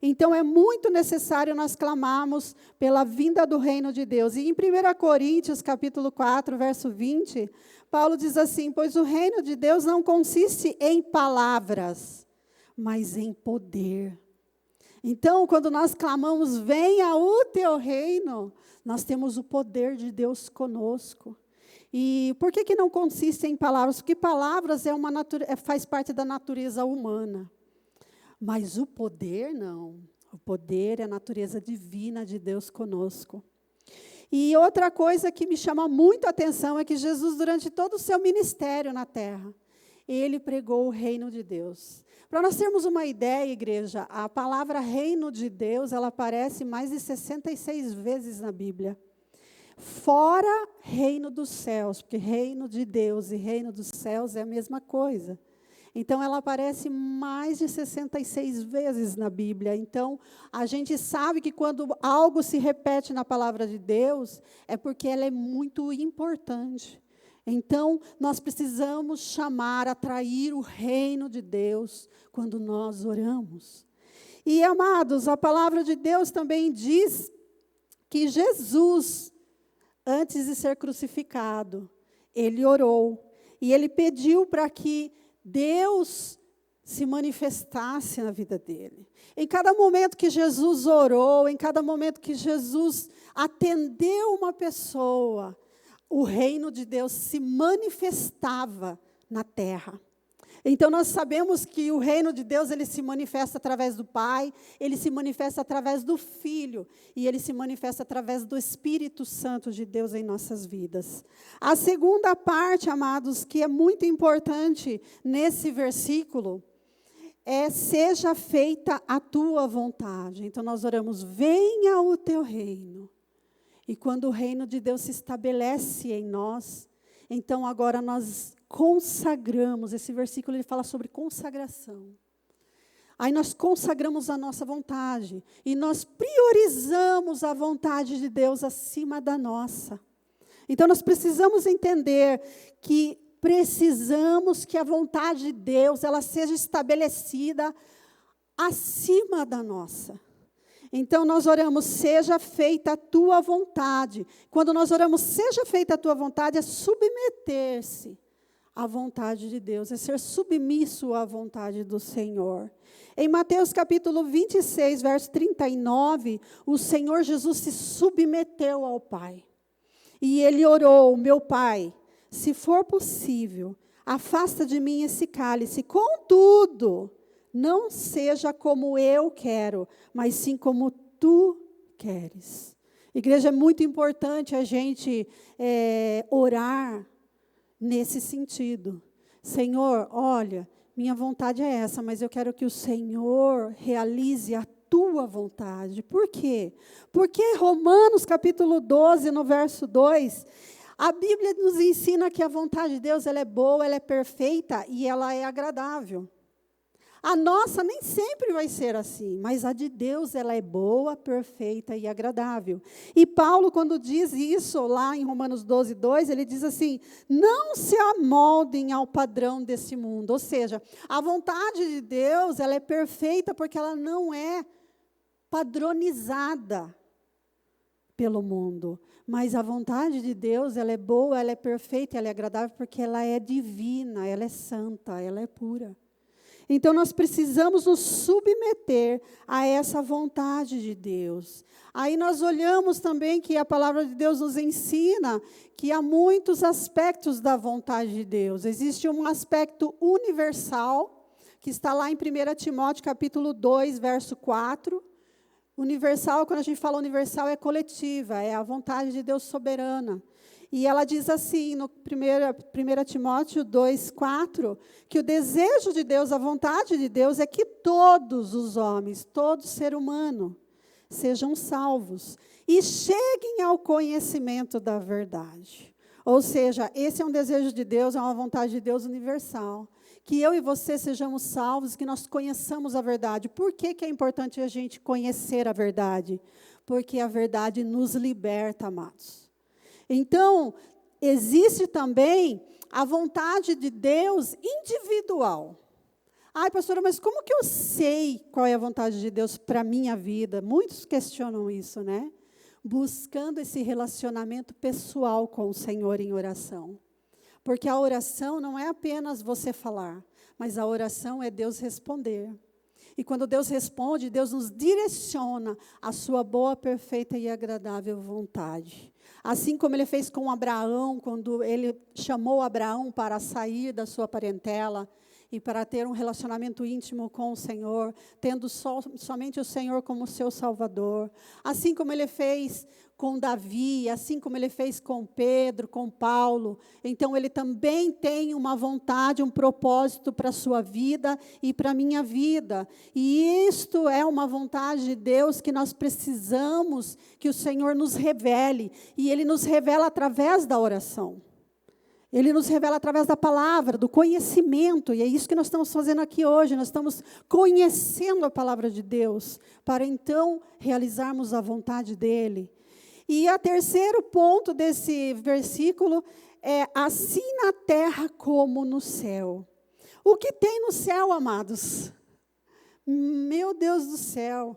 Então, é muito necessário nós clamarmos pela vinda do reino de Deus. E em 1 Coríntios, capítulo 4, verso 20, Paulo diz assim: pois o reino de Deus não consiste em palavras, mas em poder. Então, quando nós clamamos, venha o teu reino, nós temos o poder de Deus conosco. E por que não consiste em palavras? Porque palavras faz parte da natureza humana. Mas o poder, não. O poder é a natureza divina de Deus conosco. E outra coisa que me chama muito a atenção é que Jesus, durante todo o seu ministério na terra, ele pregou o reino de Deus. Para nós termos uma ideia, igreja, a palavra reino de Deus, ela aparece mais de 66 vezes na Bíblia. Fora reino dos céus, porque reino de Deus e reino dos céus é a mesma coisa. Então, ela aparece mais de 66 vezes na Bíblia. Então, a gente sabe que quando algo se repete na palavra de Deus, é porque ela é muito importante. Então, nós precisamos chamar, atrair o reino de Deus quando nós oramos. E, amados, a palavra de Deus também diz que Jesus, antes de ser crucificado, ele orou. E ele pediu para que Deus se manifestasse na vida dele. Em cada momento que Jesus orou, em cada momento que Jesus atendeu uma pessoa, o reino de Deus se manifestava na terra. Então, nós sabemos que o reino de Deus, ele se manifesta através do Pai, ele se manifesta através do Filho, e ele se manifesta através do Espírito Santo de Deus em nossas vidas. A segunda parte, amados, que é muito importante nesse versículo, é: seja feita a tua vontade. Então, nós oramos: venha o teu reino. E quando o reino de Deus se estabelece em nós, então agora nós consagramos. Esse versículo ele fala sobre consagração. Aí nós consagramos a nossa vontade. E nós priorizamos a vontade de Deus acima da nossa. Então nós precisamos entender que precisamos que a vontade de Deus ela seja estabelecida acima da nossa. Então, nós oramos: seja feita a tua vontade. Quando nós oramos, seja feita a tua vontade, é submeter-se à vontade de Deus, é ser submisso à vontade do Senhor. Em Mateus capítulo 26, verso 39, o Senhor Jesus se submeteu ao Pai. E ele orou: meu Pai, se for possível, afasta de mim esse cálice. Contudo, não seja como eu quero, mas sim como tu queres. Igreja, é muito importante a gente orar nesse sentido. Senhor, olha, minha vontade é essa, mas eu quero que o Senhor realize a tua vontade. Por quê? Porque Romanos capítulo 12, no verso 2, a Bíblia nos ensina que a vontade de Deus ela é boa, ela é perfeita e ela é agradável. A nossa nem sempre vai ser assim, mas a de Deus ela é boa, perfeita e agradável. E Paulo, quando diz isso lá em Romanos 12, 2, ele diz assim: não se amoldem ao padrão desse mundo. Ou seja, a vontade de Deus ela é perfeita porque ela não é padronizada pelo mundo. Mas a vontade de Deus ela é boa, ela é perfeita, ela é agradável porque ela é divina, ela é santa, ela é pura. Então, nós precisamos nos submeter a essa vontade de Deus. Aí nós olhamos também que a palavra de Deus nos ensina que há muitos aspectos da vontade de Deus. Existe um aspecto universal, que está lá em 1 Timóteo, capítulo 2, verso 4. Universal, quando a gente fala universal, é coletiva, é a vontade de Deus soberana. E ela diz assim, no 1 Timóteo 2, 4, que o desejo de Deus, a vontade de Deus é que todos os homens, todo ser humano, sejam salvos e cheguem ao conhecimento da verdade. Ou seja, esse é um desejo de Deus, é uma vontade de Deus universal. Que eu e você sejamos salvos, que nós conheçamos a verdade. Por que é importante a gente conhecer a verdade? Porque a verdade nos liberta, amados. Então, existe também a vontade de Deus individual. Ai, pastora, mas como que eu sei qual é a vontade de Deus para a minha vida? Muitos questionam isso, né? Buscando esse relacionamento pessoal com o Senhor em oração. Porque a oração não é apenas você falar, mas a oração é Deus responder. E quando Deus responde, Deus nos direciona à sua boa, perfeita e agradável vontade. Assim como Ele fez com Abraão, quando Ele chamou Abraão para sair da sua parentela e para ter um relacionamento íntimo com o Senhor, tendo somente o Senhor como seu Salvador. Assim como Ele fez com Davi, assim como Ele fez com Pedro, com Paulo. Então, Ele também tem uma vontade, um propósito para a sua vida e para a minha vida. E isto é uma vontade de Deus que nós precisamos que o Senhor nos revele. E Ele nos revela através da oração. Ele nos revela através da palavra, do conhecimento, e é isso que nós estamos fazendo aqui hoje. Nós estamos conhecendo a palavra de Deus, para então realizarmos a vontade dEle. E o terceiro ponto desse versículo é assim na terra como no céu. O que tem no céu, amados? Meu Deus do céu.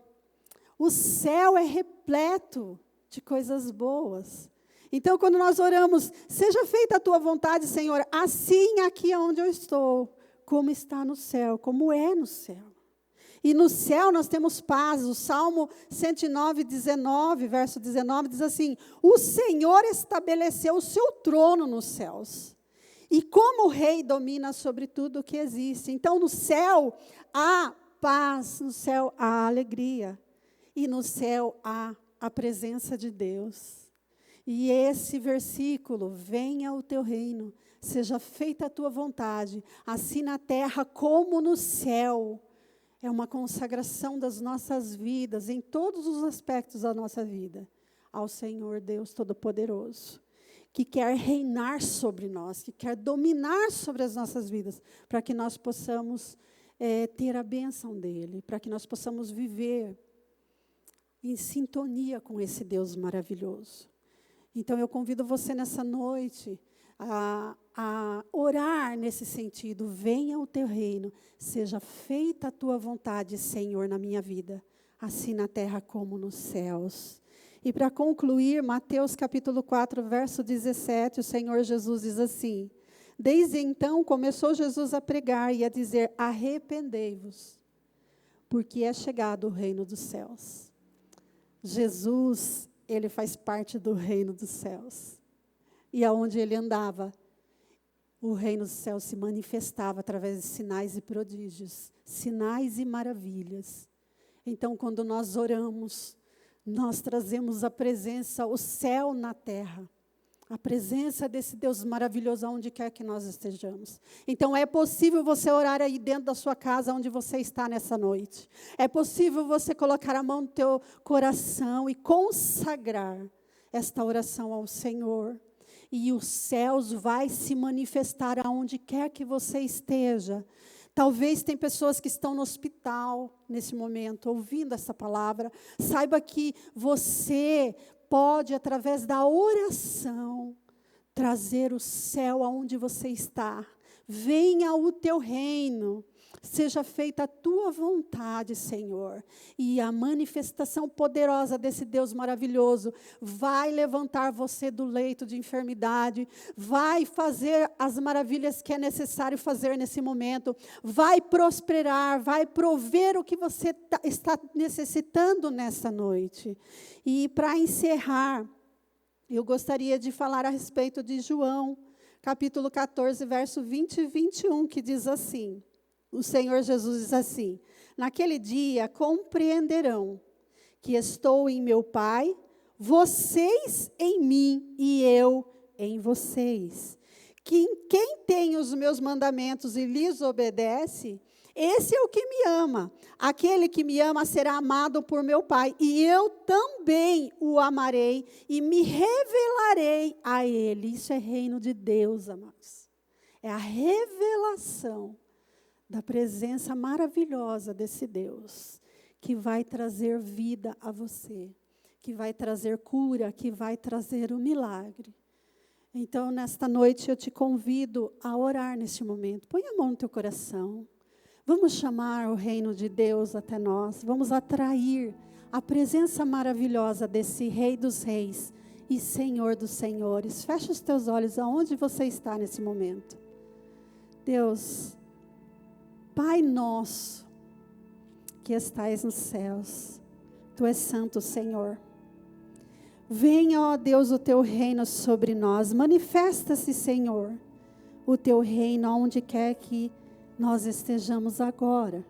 O céu é repleto de coisas boas. Então, quando nós oramos, seja feita a tua vontade, Senhor, assim aqui onde eu estou, como está no céu, como é no céu. E no céu nós temos paz. O Salmo 109, 19, verso 19, diz assim: o Senhor estabeleceu o seu trono nos céus, e como rei domina sobre tudo o que existe. Então, no céu há paz, no céu há alegria, e no céu há a presença de Deus. E esse versículo, venha o teu reino, seja feita a tua vontade, assim na terra como no céu. É uma consagração das nossas vidas, em todos os aspectos da nossa vida, ao Senhor Deus Todo-Poderoso, que quer reinar sobre nós, que quer dominar sobre as nossas vidas, para que nós possamos ter a bênção dEle, para que nós possamos viver em sintonia com esse Deus maravilhoso. Então, eu convido você nessa noite a orar nesse sentido. Venha o teu reino, seja feita a tua vontade, Senhor, na minha vida, assim na terra como nos céus. E para concluir, Mateus capítulo 4, verso 17, o Senhor Jesus diz assim: desde então começou Jesus a pregar e a dizer: arrependei-vos, porque é chegado o reino dos céus. Jesus, Ele faz parte do reino dos céus. E aonde Ele andava, o reino dos céus se manifestava através de sinais e prodígios, sinais e maravilhas. Então, quando nós oramos, nós trazemos a presença, o céu na terra. A presença desse Deus maravilhoso aonde quer que nós estejamos. Então, é possível você orar aí dentro da sua casa, onde você está nessa noite. É possível você colocar a mão no teu coração e consagrar esta oração ao Senhor. E os céus vai se manifestar aonde quer que você esteja. Talvez tem pessoas que estão no hospital nesse momento, ouvindo essa palavra. Saiba que você pode, através da oração, trazer o céu aonde você está. Venha o teu reino. Seja feita a tua vontade, Senhor. E a manifestação poderosa desse Deus maravilhoso vai levantar você do leito de enfermidade, vai fazer as maravilhas que é necessário fazer nesse momento, vai prosperar, vai prover o que você está necessitando nessa noite. E para encerrar, eu gostaria de falar a respeito de João, capítulo 14, verso 20 e 21, que diz assim: o Senhor Jesus diz assim: naquele dia compreenderão que estou em meu Pai, vocês em mim e eu em vocês. Que quem tem os meus mandamentos e lhes obedece, esse é o que me ama. Aquele que me ama será amado por meu Pai, e eu também o amarei e me revelarei a ele. Isso é reino de Deus, amados. É a revelação da presença maravilhosa desse Deus, que vai trazer vida a você, que vai trazer cura, que vai trazer o milagre. Então, nesta noite, eu te convido a orar neste momento. Põe a mão no teu coração. Vamos chamar o reino de Deus até nós. Vamos atrair a presença maravilhosa desse Rei dos Reis e Senhor dos Senhores. Fecha os teus olhos aonde você está nesse momento. Deus, Pai nosso, que estais nos céus, Tu és santo, Senhor. Venha, ó Deus, o Teu reino sobre nós. Manifesta-se, Senhor, o Teu reino aonde quer que nós estejamos agora.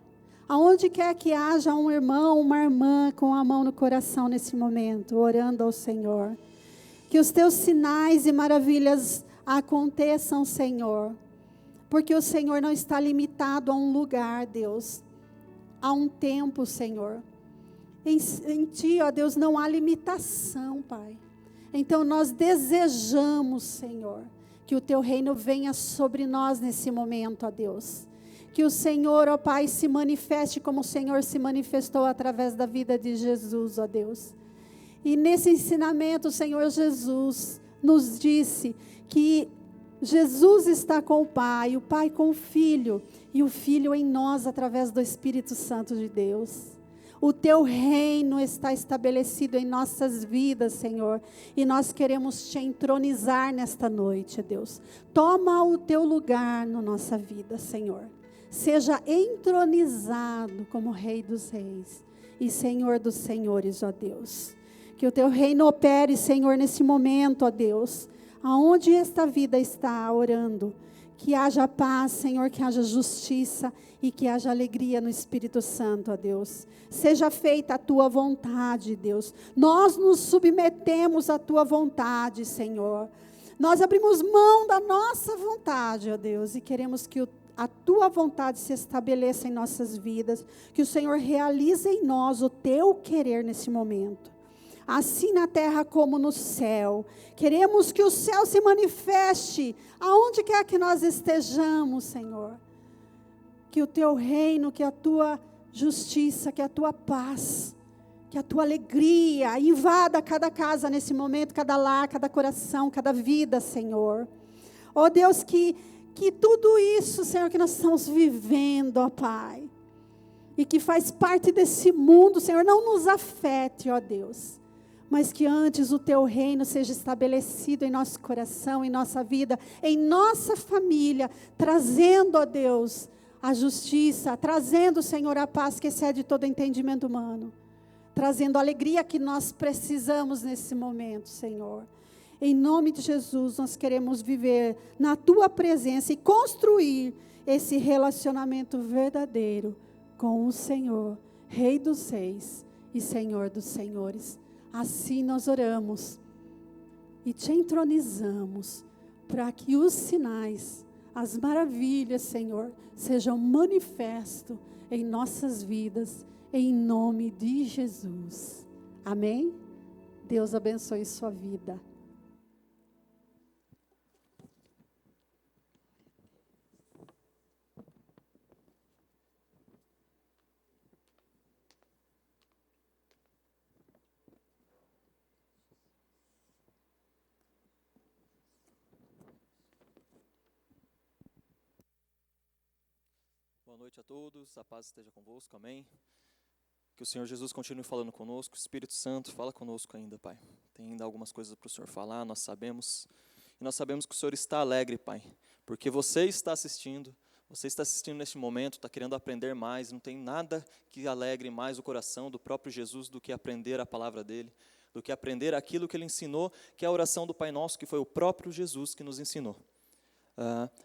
Aonde quer que haja um irmão, uma irmã com a mão no coração nesse momento, orando ao Senhor. Que os Teus sinais e maravilhas aconteçam, Senhor. Porque o Senhor não está limitado a um lugar, Deus, a um tempo, Senhor. Em Ti, ó Deus, não há limitação, Pai. Então nós desejamos, Senhor, que o Teu reino venha sobre nós nesse momento, ó Deus. Que o Senhor, ó Pai, se manifeste como o Senhor se manifestou através da vida de Jesus, ó Deus. E nesse ensinamento, o Senhor Jesus nos disse que Jesus está com o Pai com o Filho, e o Filho em nós através do Espírito Santo de Deus. O Teu reino está estabelecido em nossas vidas, Senhor, e nós queremos Te entronizar nesta noite, Deus. Toma o Teu lugar na nossa vida, Senhor. Seja entronizado como Rei dos Reis e Senhor dos Senhores, ó Deus. Que o Teu reino opere, Senhor, nesse momento, ó Deus. Aonde esta vida está orando, que haja paz, Senhor, que haja justiça e que haja alegria no Espírito Santo, ó Deus. Seja feita a Tua vontade, Deus. Nós nos submetemos à Tua vontade, Senhor. Nós abrimos mão da nossa vontade, ó Deus, e queremos que a Tua vontade se estabeleça em nossas vidas, que o Senhor realize em nós o Teu querer nesse momento. Assim na terra como no céu. Queremos que o céu se manifeste aonde quer que nós estejamos, Senhor. Que o Teu reino, que a Tua justiça, que a Tua paz, que a Tua alegria invada cada casa nesse momento, cada lar, cada coração, cada vida, Senhor. Ó Deus, que tudo isso, Senhor, que nós estamos vivendo, ó Pai, e que faz parte desse mundo, Senhor, não nos afete, ó Deus. Mas que antes o Teu reino seja estabelecido em nosso coração, em nossa vida, em nossa família, trazendo, ó Deus, a justiça, trazendo, Senhor, a paz que excede todo entendimento humano, trazendo a alegria que nós precisamos nesse momento, Senhor. Em nome de Jesus, nós queremos viver na Tua presença e construir esse relacionamento verdadeiro com o Senhor, Rei dos Reis e Senhor dos Senhores. Assim nós oramos e Te entronizamos para que os sinais, as maravilhas, Senhor, sejam manifestos em nossas vidas, em nome de Jesus. Amém? Deus abençoe sua vida. noite a todos, a paz esteja convosco, amém. Que o Senhor Jesus continue falando conosco, o Espírito Santo fala conosco ainda, Pai. Tem ainda algumas coisas para o Senhor falar, nós sabemos. E nós sabemos que o Senhor está alegre, Pai, porque você está assistindo neste momento, está querendo aprender mais, não tem nada que alegre mais o coração do próprio Jesus do que aprender a palavra dEle, do que aprender aquilo que Ele ensinou, que é a oração do Pai Nosso, que foi o próprio Jesus que nos ensinou.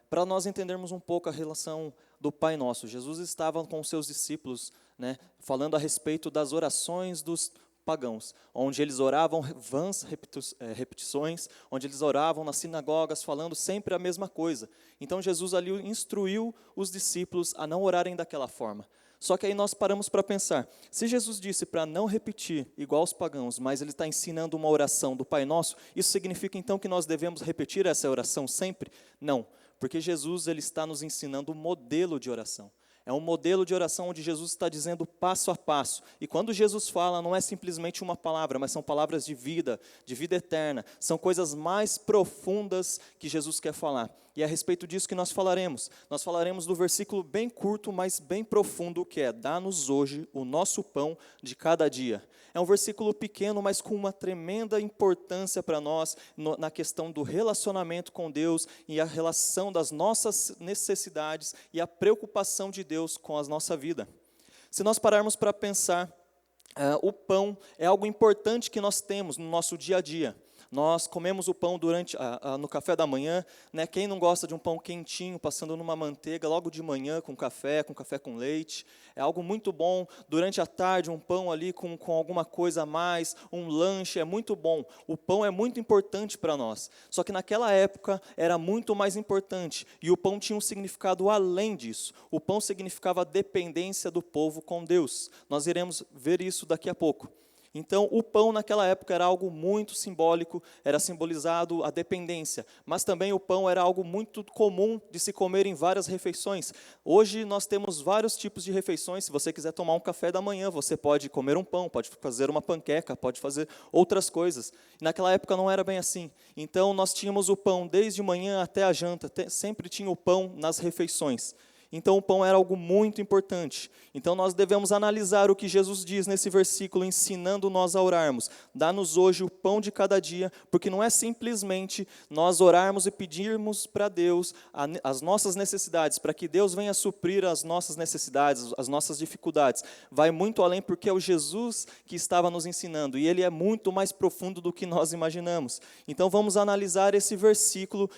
Para nós entendermos um pouco a relação do Pai Nosso, Jesus estava com os seus discípulos, né, falando a respeito das orações dos pagãos, onde eles oravam vãs repetições, onde eles oravam nas sinagogas, falando sempre a mesma coisa. Então Jesus ali instruiu os discípulos a não orarem daquela forma. Só que aí nós paramos para pensar, se Jesus disse para não repetir igual os pagãos, mas Ele está ensinando uma oração do Pai Nosso, isso significa então que nós devemos repetir essa oração sempre? Não, porque Jesus ele está nos ensinando um modelo de oração. É um modelo de oração onde Jesus está dizendo passo a passo. E quando Jesus fala, não é simplesmente uma palavra, mas são palavras de vida eterna. São coisas mais profundas que Jesus quer falar. E é a respeito disso que nós falaremos. Nós falaremos do versículo bem curto, mas bem profundo, que é: dá-nos hoje o nosso pão de cada dia. É um versículo pequeno, mas com uma tremenda importância para nós na questão do relacionamento com Deus e a relação das nossas necessidades e a preocupação de Deus com a nossa vida. Se nós pararmos para pensar, o pão é algo importante que nós temos no nosso dia a dia. Nós comemos o pão no café da manhã, né? Quem não gosta de um pão quentinho, passando numa manteiga, logo de manhã, com café com leite, é algo muito bom. Durante a tarde, um pão ali com alguma coisa a mais, um lanche, é muito bom. O pão é muito importante para nós. Só que naquela época era muito mais importante, e o pão tinha um significado além disso. O pão significava a dependência do povo com Deus. Nós iremos ver isso daqui a pouco. Então, o pão naquela época era algo muito simbólico, era simbolizado a dependência, mas também o pão era algo muito comum de se comer em várias refeições. Hoje nós temos vários tipos de refeições. Se você quiser tomar um café da manhã, você pode comer um pão, pode fazer uma panqueca, pode fazer outras coisas. Naquela época não era bem assim. Então, nós tínhamos o pão desde manhã até a janta, sempre tinha o pão nas refeições. Então, o pão era algo muito importante. Então, nós devemos analisar o que Jesus diz nesse versículo, ensinando nós a orarmos. Dá-nos hoje o pão de cada dia, porque não é simplesmente nós orarmos e pedirmos para Deus as nossas necessidades, para que Deus venha suprir as nossas necessidades, as nossas dificuldades. Vai muito além, porque é o Jesus que estava nos ensinando, e Ele é muito mais profundo do que nós imaginamos. Então, vamos analisar esse versículo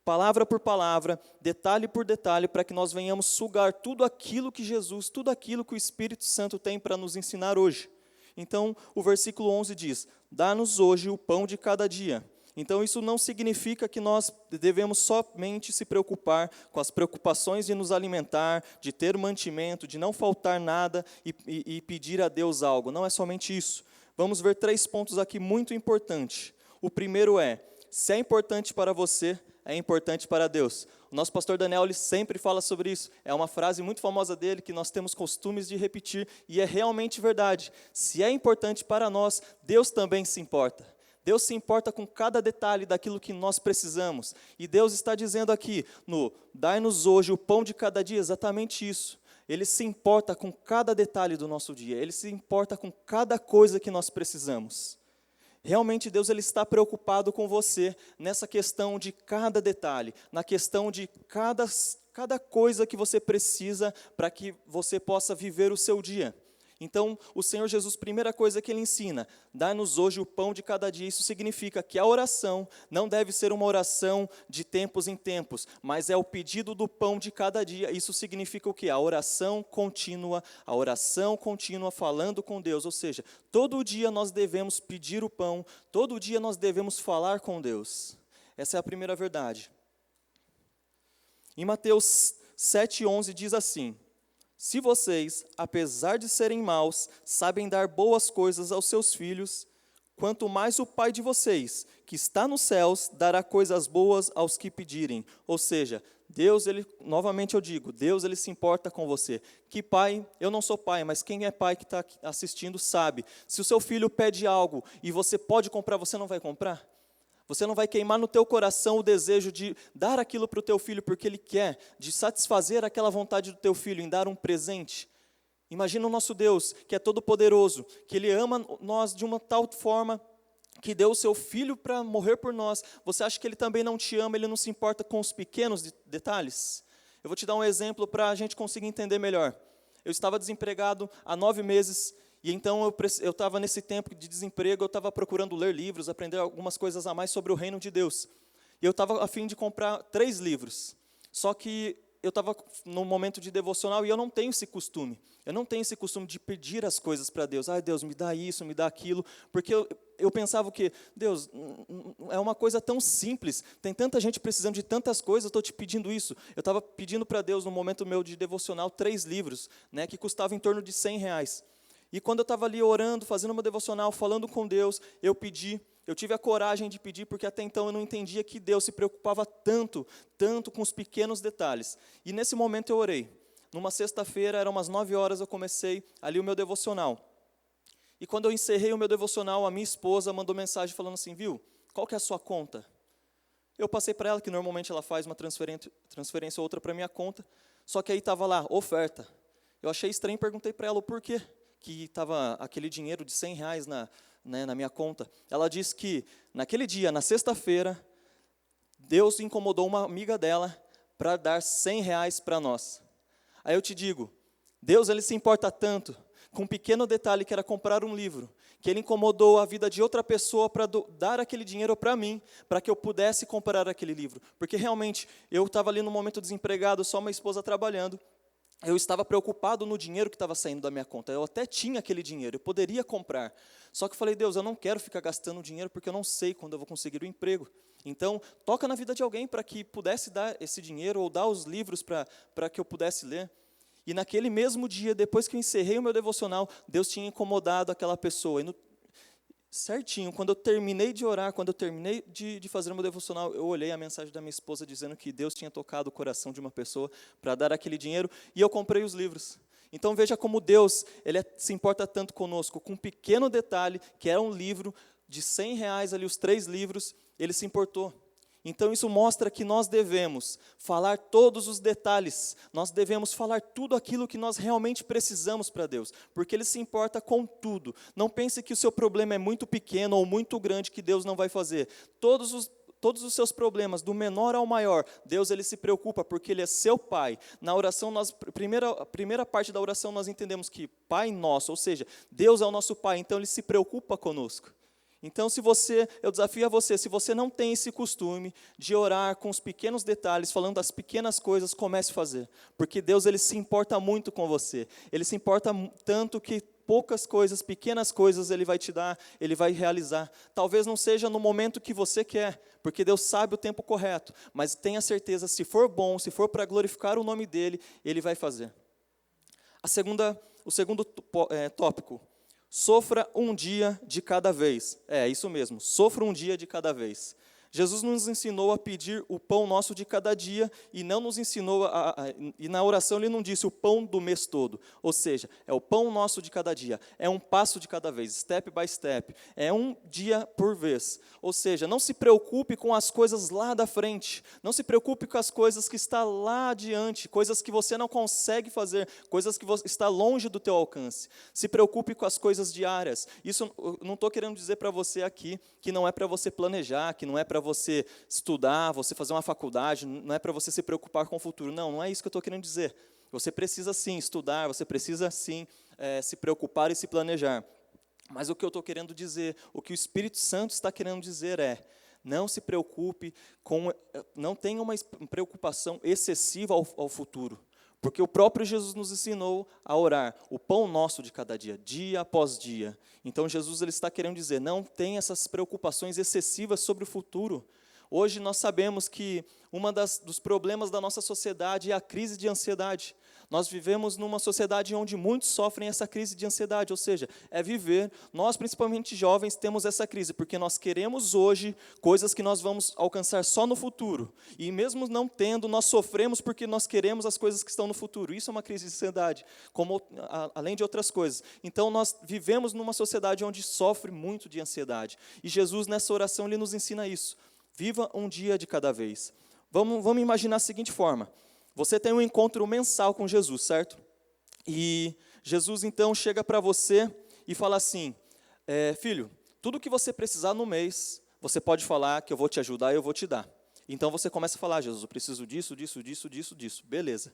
palavra por palavra, detalhe por detalhe, para que nós venhamos sugar tudo aquilo que Jesus, tudo aquilo que o Espírito Santo tem para nos ensinar hoje. Então, o versículo 11 diz: dá-nos hoje o pão de cada dia. Então, isso não significa que nós devemos somente se preocupar com as preocupações de nos alimentar, de ter mantimento, de não faltar nada e pedir a Deus algo. Não é somente isso. Vamos ver 3 pontos aqui muito importantes. O primeiro é: se é importante para você, é importante para Deus. O nosso pastor Daniel ele sempre fala sobre isso. É uma frase muito famosa dele que nós temos costumes de repetir, e é realmente verdade. Se é importante para nós, Deus também se importa. Deus se importa com cada detalhe daquilo que nós precisamos. E Deus está dizendo aqui, no dai-nos hoje o pão de cada dia, exatamente isso. Ele se importa com cada detalhe do nosso dia. Ele se importa com cada coisa que nós precisamos. Realmente Deus ele está preocupado com você nessa questão de cada detalhe, na questão de cada coisa que você precisa para que você possa viver o seu dia. Então, o Senhor Jesus, primeira coisa que Ele ensina, dá-nos hoje o pão de cada dia. Isso significa que a oração não deve ser uma oração de tempos em tempos, mas é o pedido do pão de cada dia. Isso significa o quê? A oração contínua falando com Deus. Ou seja, todo dia nós devemos pedir o pão, todo dia nós devemos falar com Deus. Essa é a primeira verdade. Em Mateus 7,11 diz assim: se vocês, apesar de serem maus, sabem dar boas coisas aos seus filhos, quanto mais o Pai de vocês, que está nos céus, dará coisas boas aos que pedirem. Ou seja, Deus, novamente eu digo, Deus ele se importa com você. Que pai, eu não sou pai, mas quem é pai que está assistindo sabe. Se o seu filho pede algo e você pode comprar, você não vai comprar? Você não vai queimar no teu coração o desejo de dar aquilo para o teu filho porque ele quer, de satisfazer aquela vontade do teu filho em dar um presente. Imagina o nosso Deus, que é todo poderoso, que Ele ama nós de uma tal forma que deu o seu filho para morrer por nós. Você acha que Ele também não te ama, Ele não se importa com os pequenos detalhes? Eu vou te dar um exemplo para a gente conseguir entender melhor. Eu estava desempregado há 9 meses, e então eu estava nesse tempo de desemprego, eu estava procurando ler livros, aprender algumas coisas a mais sobre o reino de Deus. E eu estava a fim de comprar 3 livros. Só que eu estava num momento de devocional e eu não tenho esse costume. Eu não tenho esse costume de pedir as coisas para Deus. Ai, Deus, me dá isso, me dá aquilo. Porque eu pensava que, Deus, é uma coisa tão simples. Tem tanta gente precisando de tantas coisas, eu estou te pedindo isso. Eu estava pedindo para Deus, no momento meu de devocional, 3 livros, né, que custavam em torno de R$100. E quando eu estava ali orando, fazendo uma devocional, falando com Deus, eu tive a coragem de pedir, porque até então eu não entendia que Deus se preocupava tanto com os pequenos detalhes. E nesse momento eu orei. Numa sexta-feira, eram umas 9 horas, eu comecei ali o meu devocional. E quando eu encerrei o meu devocional, a minha esposa mandou mensagem falando assim, viu, qual que é a sua conta? Eu passei para ela, que normalmente ela faz uma transferência ou outra para a minha conta, só que aí estava lá, oferta. Eu achei estranho e perguntei para ela o porquê que estava aquele dinheiro de R$100 na minha conta. Ela disse que naquele dia, na sexta-feira, Deus incomodou uma amiga dela para dar R$100 para nós. Aí eu te digo, Deus ele se importa tanto com um pequeno detalhe que era comprar um livro, que Ele incomodou a vida de outra pessoa para dar aquele dinheiro para mim, para que eu pudesse comprar aquele livro. Porque realmente, eu estava ali no momento desempregado, só minha esposa trabalhando, eu estava preocupado no dinheiro que estava saindo da minha conta. Eu até tinha aquele dinheiro, eu poderia comprar. Só que eu falei, Deus, eu não quero ficar gastando dinheiro porque eu não sei quando eu vou conseguir o emprego. Então, toca na vida de alguém para que pudesse dar esse dinheiro ou dar os livros para que eu pudesse ler. E naquele mesmo dia, depois que eu encerrei o meu devocional, Deus tinha incomodado aquela pessoa. E certinho, quando eu terminei de orar, quando eu terminei de fazer o meu devocional, eu olhei a mensagem da minha esposa dizendo que Deus tinha tocado o coração de uma pessoa para dar aquele dinheiro, e eu comprei os livros. Então veja como Deus, Ele se importa tanto conosco, com um pequeno detalhe, que era um livro de R$100 ali, os 3 livros, Ele se importou. Então isso mostra que nós devemos falar todos os detalhes, nós devemos falar tudo aquilo que nós realmente precisamos para Deus, porque Ele se importa com tudo. Não pense que o seu problema é muito pequeno ou muito grande que Deus não vai fazer. Todos os seus problemas, do menor ao maior, Deus ele se preocupa porque Ele é seu Pai. Na oração, a primeira parte da oração nós entendemos que Pai nosso, ou seja, Deus é o nosso Pai, então Ele se preocupa conosco. Então, eu desafio a você, se você não tem esse costume de orar com os pequenos detalhes, falando das pequenas coisas, comece a fazer. Porque Deus, Ele se importa muito com você. Ele se importa tanto que poucas coisas, pequenas coisas, Ele vai te dar, Ele vai realizar. Talvez não seja no momento que você quer, porque Deus sabe o tempo correto. Mas tenha certeza, se for bom, se for para glorificar o nome dEle, Ele vai fazer. O segundo tópico. Sofra um dia de cada vez. É isso mesmo, sofra um dia de cada vez. Jesus nos ensinou a pedir o pão nosso de cada dia e não nos ensinou, e na oração Ele não disse o pão do mês todo. Ou seja, é o pão nosso de cada dia, é um passo de cada vez, step by step, é um dia por vez. Ou seja, não se preocupe com as coisas lá da frente, não se preocupe com as coisas que estão lá adiante, coisas que você não consegue fazer, coisas que está longe do teu alcance. Se preocupe com as coisas diárias. Isso eu não estou querendo dizer para você aqui que não é para você planejar, que não é para você estudar, você fazer uma faculdade, não é para você se preocupar com o futuro. Não é isso que eu estou querendo dizer. Você precisa sim estudar, você precisa sim se preocupar e se planejar. Mas o que eu estou querendo dizer, o que o Espírito Santo está querendo dizer é, não se preocupe não tenha uma preocupação excessiva ao futuro. Porque o próprio Jesus nos ensinou a orar, o pão nosso de cada dia, dia após dia. Então Jesus ele está querendo dizer, não tenha essas preocupações excessivas sobre o futuro. Hoje nós sabemos que dos problemas da nossa sociedade é a crise de ansiedade. Nós vivemos numa sociedade onde muitos sofrem essa crise de ansiedade, ou seja, nós principalmente jovens temos essa crise, porque nós queremos hoje coisas que nós vamos alcançar só no futuro. E mesmo não tendo, nós sofremos porque nós queremos as coisas que estão no futuro. Isso é uma crise de ansiedade, além de outras coisas. Então nós vivemos numa sociedade onde sofre muito de ansiedade. E Jesus nessa oração ele nos ensina isso. Viva um dia de cada vez. Vamos imaginar a seguinte forma. Você tem um encontro mensal com Jesus, certo? E Jesus então chega para você e fala assim, filho, tudo que você precisar no mês, você pode falar que eu vou te ajudar e eu vou te dar. Então você começa a falar, Jesus, eu preciso disso, disso, disso, disso, disso. Beleza.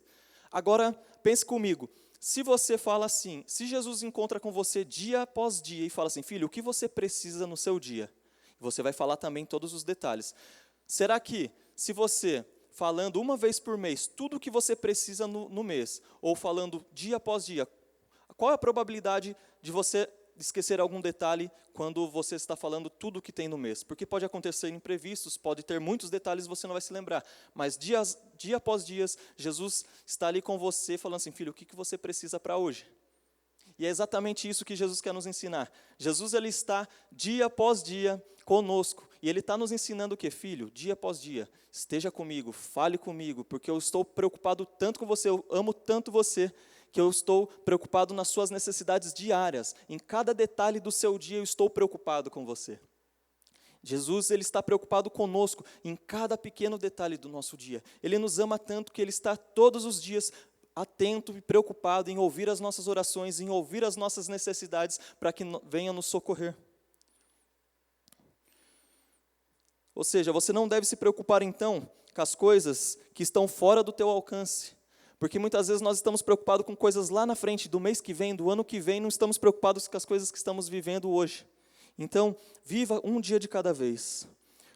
Agora, pense comigo, se você fala assim, se Jesus encontra com você dia após dia e fala assim, filho, o que você precisa no seu dia? Você vai falar também todos os detalhes. Será que, se você falando uma vez por mês, tudo o que você precisa no mês, ou falando dia após dia, qual é a probabilidade de você esquecer algum detalhe quando você está falando tudo o que tem no mês? Porque pode acontecer imprevistos, pode ter muitos detalhes e você não vai se lembrar, mas dia após dia, Jesus está ali com você falando assim, filho, o que você precisa para hoje? E é exatamente isso que Jesus quer nos ensinar. Jesus ele está dia após dia conosco. E Ele está nos ensinando o quê? Filho, dia após dia, esteja comigo, fale comigo, porque eu estou preocupado tanto com você, eu amo tanto você, que eu estou preocupado nas suas necessidades diárias. Em cada detalhe do seu dia eu estou preocupado com você. Jesus ele está preocupado conosco em cada pequeno detalhe do nosso dia. Ele nos ama tanto que Ele está todos os dias atento e preocupado em ouvir as nossas orações, em ouvir as nossas necessidades, para que venha nos socorrer. Ou seja, você não deve se preocupar então com as coisas que estão fora do teu alcance, porque muitas vezes nós estamos preocupados com coisas lá na frente, do mês que vem, do ano que vem, não estamos preocupados com as coisas que estamos vivendo hoje. Então, viva um dia de cada vez.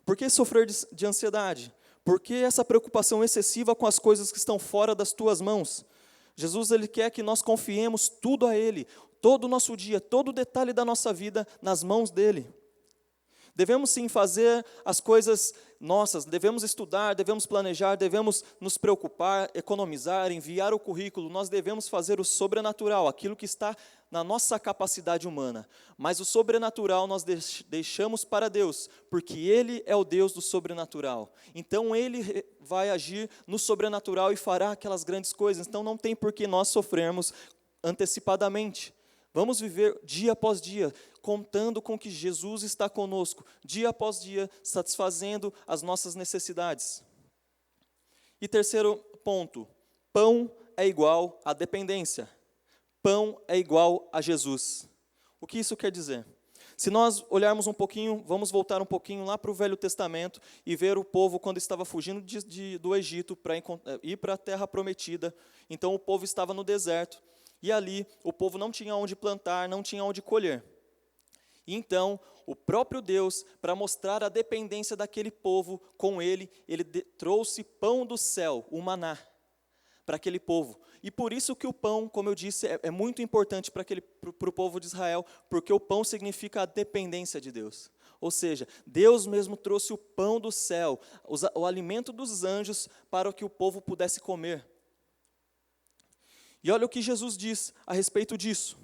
Por que sofrer de ansiedade? Por que essa preocupação excessiva com as coisas que estão fora das tuas mãos? Jesus ele quer que nós confiemos tudo a Ele, todo o nosso dia, todo o detalhe da nossa vida nas mãos dEle. Devemos sim fazer as coisas nossas, devemos estudar, devemos planejar, devemos nos preocupar, economizar, enviar o currículo, nós devemos fazer o sobrenatural, aquilo que está na nossa capacidade humana. Mas o sobrenatural nós deixamos para Deus, porque Ele é o Deus do sobrenatural. Então Ele vai agir no sobrenatural e fará aquelas grandes coisas. Então não tem por que nós sofrermos antecipadamente. Vamos viver dia após dia, contando com que Jesus está conosco, dia após dia, satisfazendo as nossas necessidades. E terceiro ponto, pão é igual a dependência. Pão é igual a Jesus. O que isso quer dizer? Se nós olharmos um pouquinho, vamos voltar um pouquinho lá para o Velho Testamento e ver o povo quando estava fugindo do Egito para ir para a Terra Prometida. Então o povo estava no deserto. E ali o povo não tinha onde plantar, não tinha onde colher. E então, o próprio Deus, para mostrar a dependência daquele povo com ele trouxe pão do céu, o maná, para aquele povo. E por isso que o pão, como eu disse, é muito importante para o povo de Israel, porque o pão significa a dependência de Deus. Ou seja, Deus mesmo trouxe o pão do céu, o alimento dos anjos, para que o povo pudesse comer. E olha o que Jesus diz a respeito disso.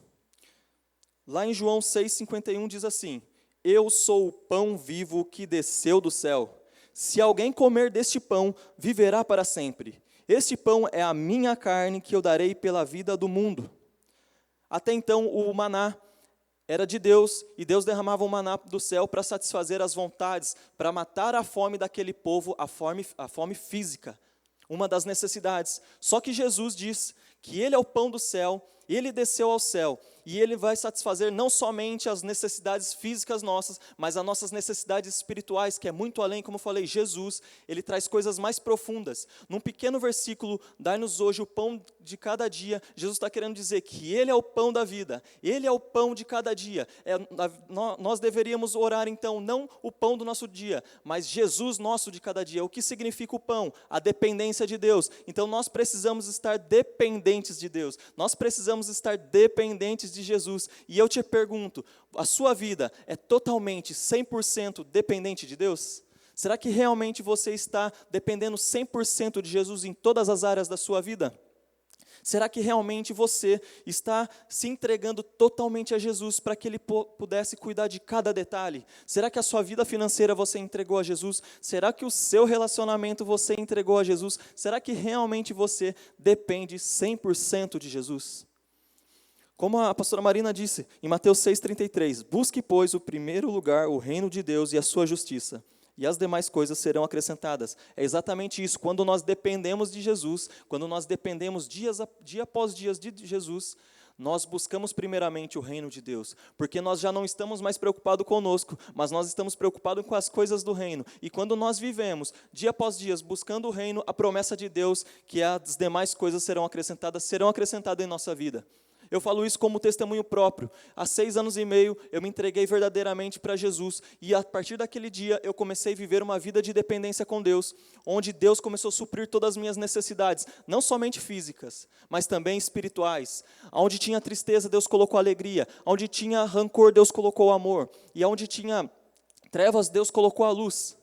Lá em João 6,51 diz assim, eu sou o pão vivo que desceu do céu. Se alguém comer deste pão, viverá para sempre. Este pão é a minha carne que eu darei pela vida do mundo. Até então o maná era de Deus, e Deus derramava o maná do céu para satisfazer as vontades, para matar a fome daquele povo, a fome física, uma das necessidades. Só que Jesus diz que Ele é o pão do céu, Ele desceu ao céu, e Ele vai satisfazer não somente as necessidades físicas nossas, mas as nossas necessidades espirituais, que é muito além, como eu falei, Jesus, Ele traz coisas mais profundas. Num pequeno versículo, dai-nos hoje o pão de cada dia, Jesus está querendo dizer que Ele é o pão da vida, Ele é o pão de cada dia. Nós deveríamos orar então, não o pão do nosso dia, mas Jesus nosso de cada dia. O que significa o pão? A dependência de Deus. Então nós precisamos estar dependentes de Deus, nós precisamos estar dependentes de Jesus. E eu te pergunto, a sua vida é totalmente, 100% dependente de Deus? Será que realmente você está dependendo 100% de Jesus em todas as áreas da sua vida? Será que realmente você está se entregando totalmente a Jesus para que Ele pudesse cuidar de cada detalhe? Será que a sua vida financeira você entregou a Jesus? Será que o seu relacionamento você entregou a Jesus? Será que realmente você depende 100% de Jesus? Como a pastora Marina disse em Mateus 6,33, busque, pois, o primeiro lugar, o reino de Deus e a sua justiça, e as demais coisas serão acrescentadas. É exatamente isso, quando nós dependemos de Jesus, quando nós dependemos dia após dia de Jesus, nós buscamos primeiramente o reino de Deus, porque nós já não estamos mais preocupados conosco, mas nós estamos preocupados com as coisas do reino. E quando nós vivemos, dia após dia, buscando o reino, a promessa de Deus, que as demais coisas serão acrescentadas em nossa vida. Eu falo isso como testemunho próprio. Há 6 anos e meio eu me entreguei verdadeiramente para Jesus e a partir daquele dia eu comecei a viver uma vida de dependência com Deus, onde Deus começou a suprir todas as minhas necessidades, não somente físicas, mas também espirituais. Onde tinha tristeza, Deus colocou alegria. Onde tinha rancor, Deus colocou amor. E onde tinha trevas, Deus colocou a luz.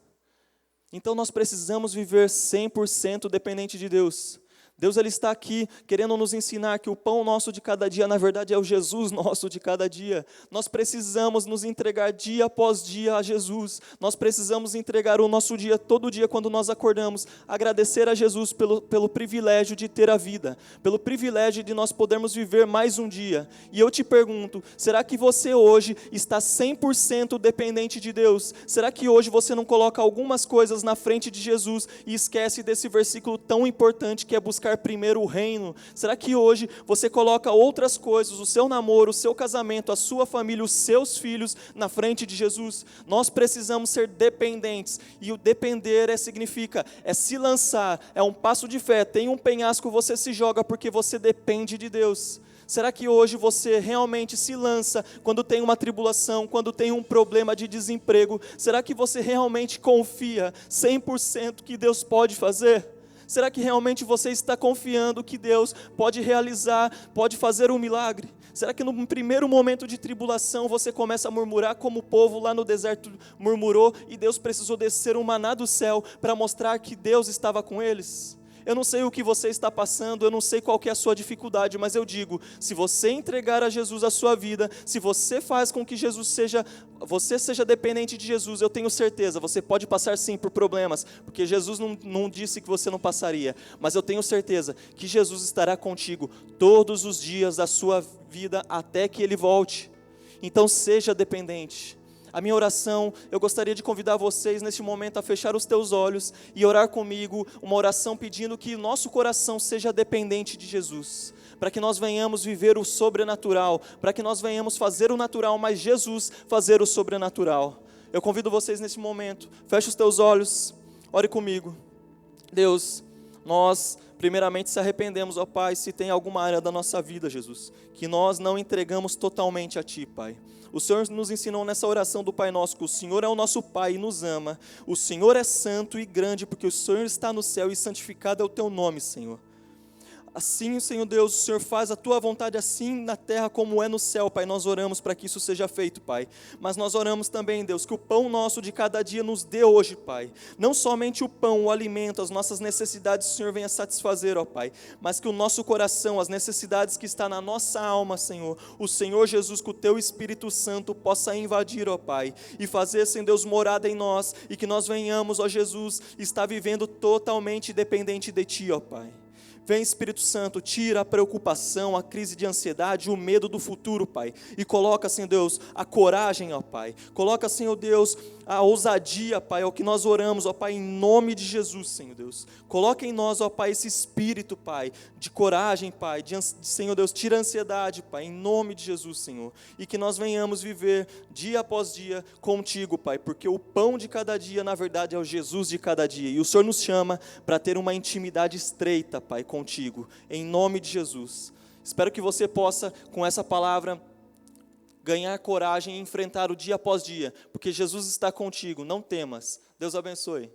Então nós precisamos viver 100% dependente de Deus. Deus ele está aqui querendo nos ensinar que o pão nosso de cada dia, na verdade, é o Jesus nosso de cada dia. Nós precisamos nos entregar dia após dia a Jesus. Nós precisamos entregar o nosso dia, todo dia, quando nós acordamos, agradecer a Jesus pelo privilégio de ter a vida, pelo privilégio de nós podermos viver mais um dia. E eu te pergunto, será que você hoje está 100% dependente de Deus? Será que hoje você não coloca algumas coisas na frente de Jesus e esquece desse versículo tão importante que é buscar primeiro o reino? Será que hoje você coloca outras coisas, o seu namoro, o seu casamento, a sua família, os seus filhos na frente de Jesus? Nós precisamos ser dependentes, e o depender significa se lançar, é um passo de fé. Tem um penhasco, você se joga porque você depende de Deus. Será que hoje você realmente se lança quando tem uma tribulação, quando tem um problema de desemprego? Será que você realmente confia 100% que Deus pode fazer? Será que realmente você está confiando que Deus pode realizar, pode fazer um milagre? Será que no primeiro momento de tribulação você começa a murmurar como o povo lá no deserto murmurou e Deus precisou descer um maná do céu para mostrar que Deus estava com eles? Eu não sei o que você está passando, eu não sei qual que é a sua dificuldade, mas eu digo, se você entregar a Jesus a sua vida, se você faz com que você seja dependente de Jesus, eu tenho certeza, você pode passar sim por problemas, porque Jesus não disse que você não passaria, mas eu tenho certeza que Jesus estará contigo todos os dias da sua vida até que Ele volte. Então seja dependente. A minha oração, eu gostaria de convidar vocês neste momento a fechar os teus olhos e orar comigo, uma oração pedindo que nosso coração seja dependente de Jesus, para que nós venhamos viver o sobrenatural, para que nós venhamos fazer o natural, mas Jesus fazer o sobrenatural. Eu convido vocês neste momento, feche os teus olhos, ore comigo. Deus, nós primeiramente se arrependemos, ó Pai, se tem alguma área da nossa vida, Jesus, que nós não entregamos totalmente a Ti, Pai. O Senhor nos ensinou nessa oração do Pai Nosso que o Senhor é o nosso Pai e nos ama. O Senhor é santo e grande, porque o Senhor está no céu e santificado é o Teu nome, Senhor. Assim, Senhor Deus, o Senhor faz a Tua vontade assim na terra como é no céu, Pai. Nós oramos para que isso seja feito, Pai. Mas nós oramos também, Deus, que o pão nosso de cada dia nos dê hoje, Pai. Não somente o pão, o alimento, as nossas necessidades, o Senhor venha satisfazer, ó Pai. Mas que o nosso coração, as necessidades que está na nossa alma, Senhor, o Senhor Jesus, com o Teu Espírito Santo possa invadir, ó Pai. E fazer, Senhor Deus, morada em nós. E que nós venhamos, ó Jesus, estar vivendo totalmente dependente de Ti, ó Pai. Vem, Espírito Santo, tira a preocupação, a crise de ansiedade, o medo do futuro, Pai. E coloca, Senhor Deus, a coragem, ó Pai. Coloca, Senhor Deus, a ousadia, Pai, é o que nós oramos, ó Pai, em nome de Jesus, Senhor Deus. Coloca em nós, ó Pai, esse espírito, Pai, de coragem, Pai, Senhor Deus, tira a ansiedade, Pai, em nome de Jesus, Senhor. E que nós venhamos viver dia após dia contigo, Pai, porque o pão de cada dia, na verdade, é o Jesus de cada dia. E o Senhor nos chama para ter uma intimidade estreita, Pai, contigo, em nome de Jesus. Espero que você possa, com essa palavra, ganhar coragem e enfrentar o dia após dia, porque Jesus está contigo, não temas. Deus abençoe.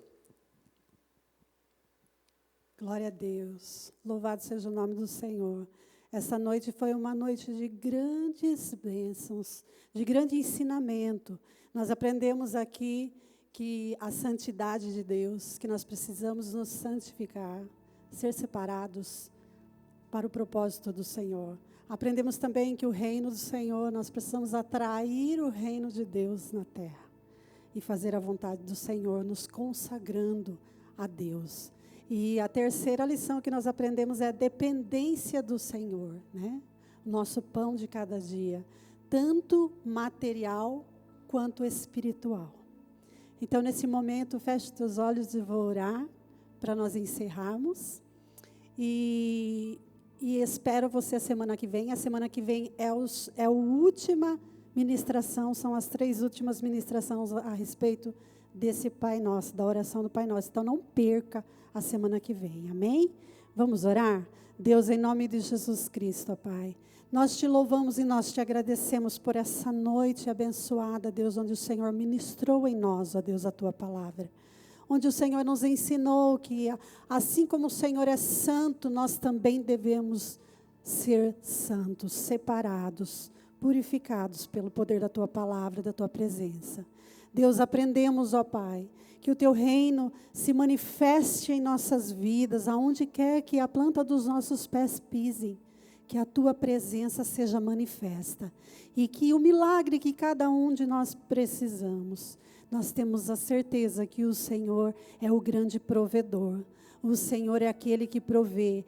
Glória a Deus, louvado seja o nome do Senhor. Essa noite foi uma noite de grandes bênçãos, de grande ensinamento. Nós aprendemos aqui que a santidade de Deus, que nós precisamos nos santificar, ser separados para o propósito do Senhor. Aprendemos também que o reino do Senhor, nós precisamos atrair o reino de Deus na terra e fazer a vontade do Senhor, nos consagrando a Deus. E a terceira lição que nós aprendemos é a dependência do Senhor, né? Nosso pão de cada dia, tanto material quanto espiritual. Então, nesse momento, feche os olhos e vou orar para nós encerrarmos. E espero você a semana que vem. A semana que vem é a última ministração, são as 3 últimas ministrações a respeito desse Pai Nosso, da oração do Pai Nosso. Então, não perca a semana que vem, amém? Vamos orar? Deus, em nome de Jesus Cristo, ó Pai, nós te louvamos e nós te agradecemos por essa noite abençoada, Deus, onde o Senhor ministrou em nós, ó Deus, a Tua palavra. Onde o Senhor nos ensinou que, assim como o Senhor é santo, nós também devemos ser santos, separados, purificados pelo poder da Tua palavra, da Tua presença. Deus, aprendemos, ó Pai, que o Teu reino se manifeste em nossas vidas, aonde quer que a planta dos nossos pés pisem, que a Tua presença seja manifesta e que o milagre que cada um de nós precisamos, nós temos a certeza que o Senhor é o grande provedor. O Senhor é aquele que provê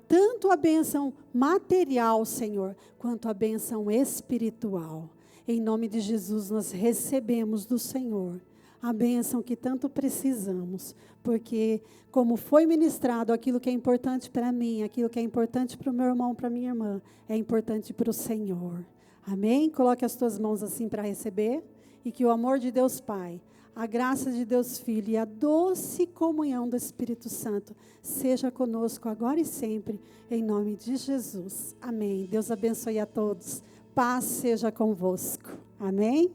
tanto a bênção material, Senhor, quanto a bênção espiritual. Em nome de Jesus, nós recebemos do Senhor a bênção que tanto precisamos, porque como foi ministrado, aquilo que é importante para mim, aquilo que é importante para o meu irmão, para a minha irmã, é importante para o Senhor. Amém? Coloque as tuas mãos assim para receber, e que o amor de Deus Pai, a graça de Deus Filho e a doce comunhão do Espírito Santo seja conosco agora e sempre, em nome de Jesus. Amém. Deus abençoe a todos. Paz seja convosco. Amém?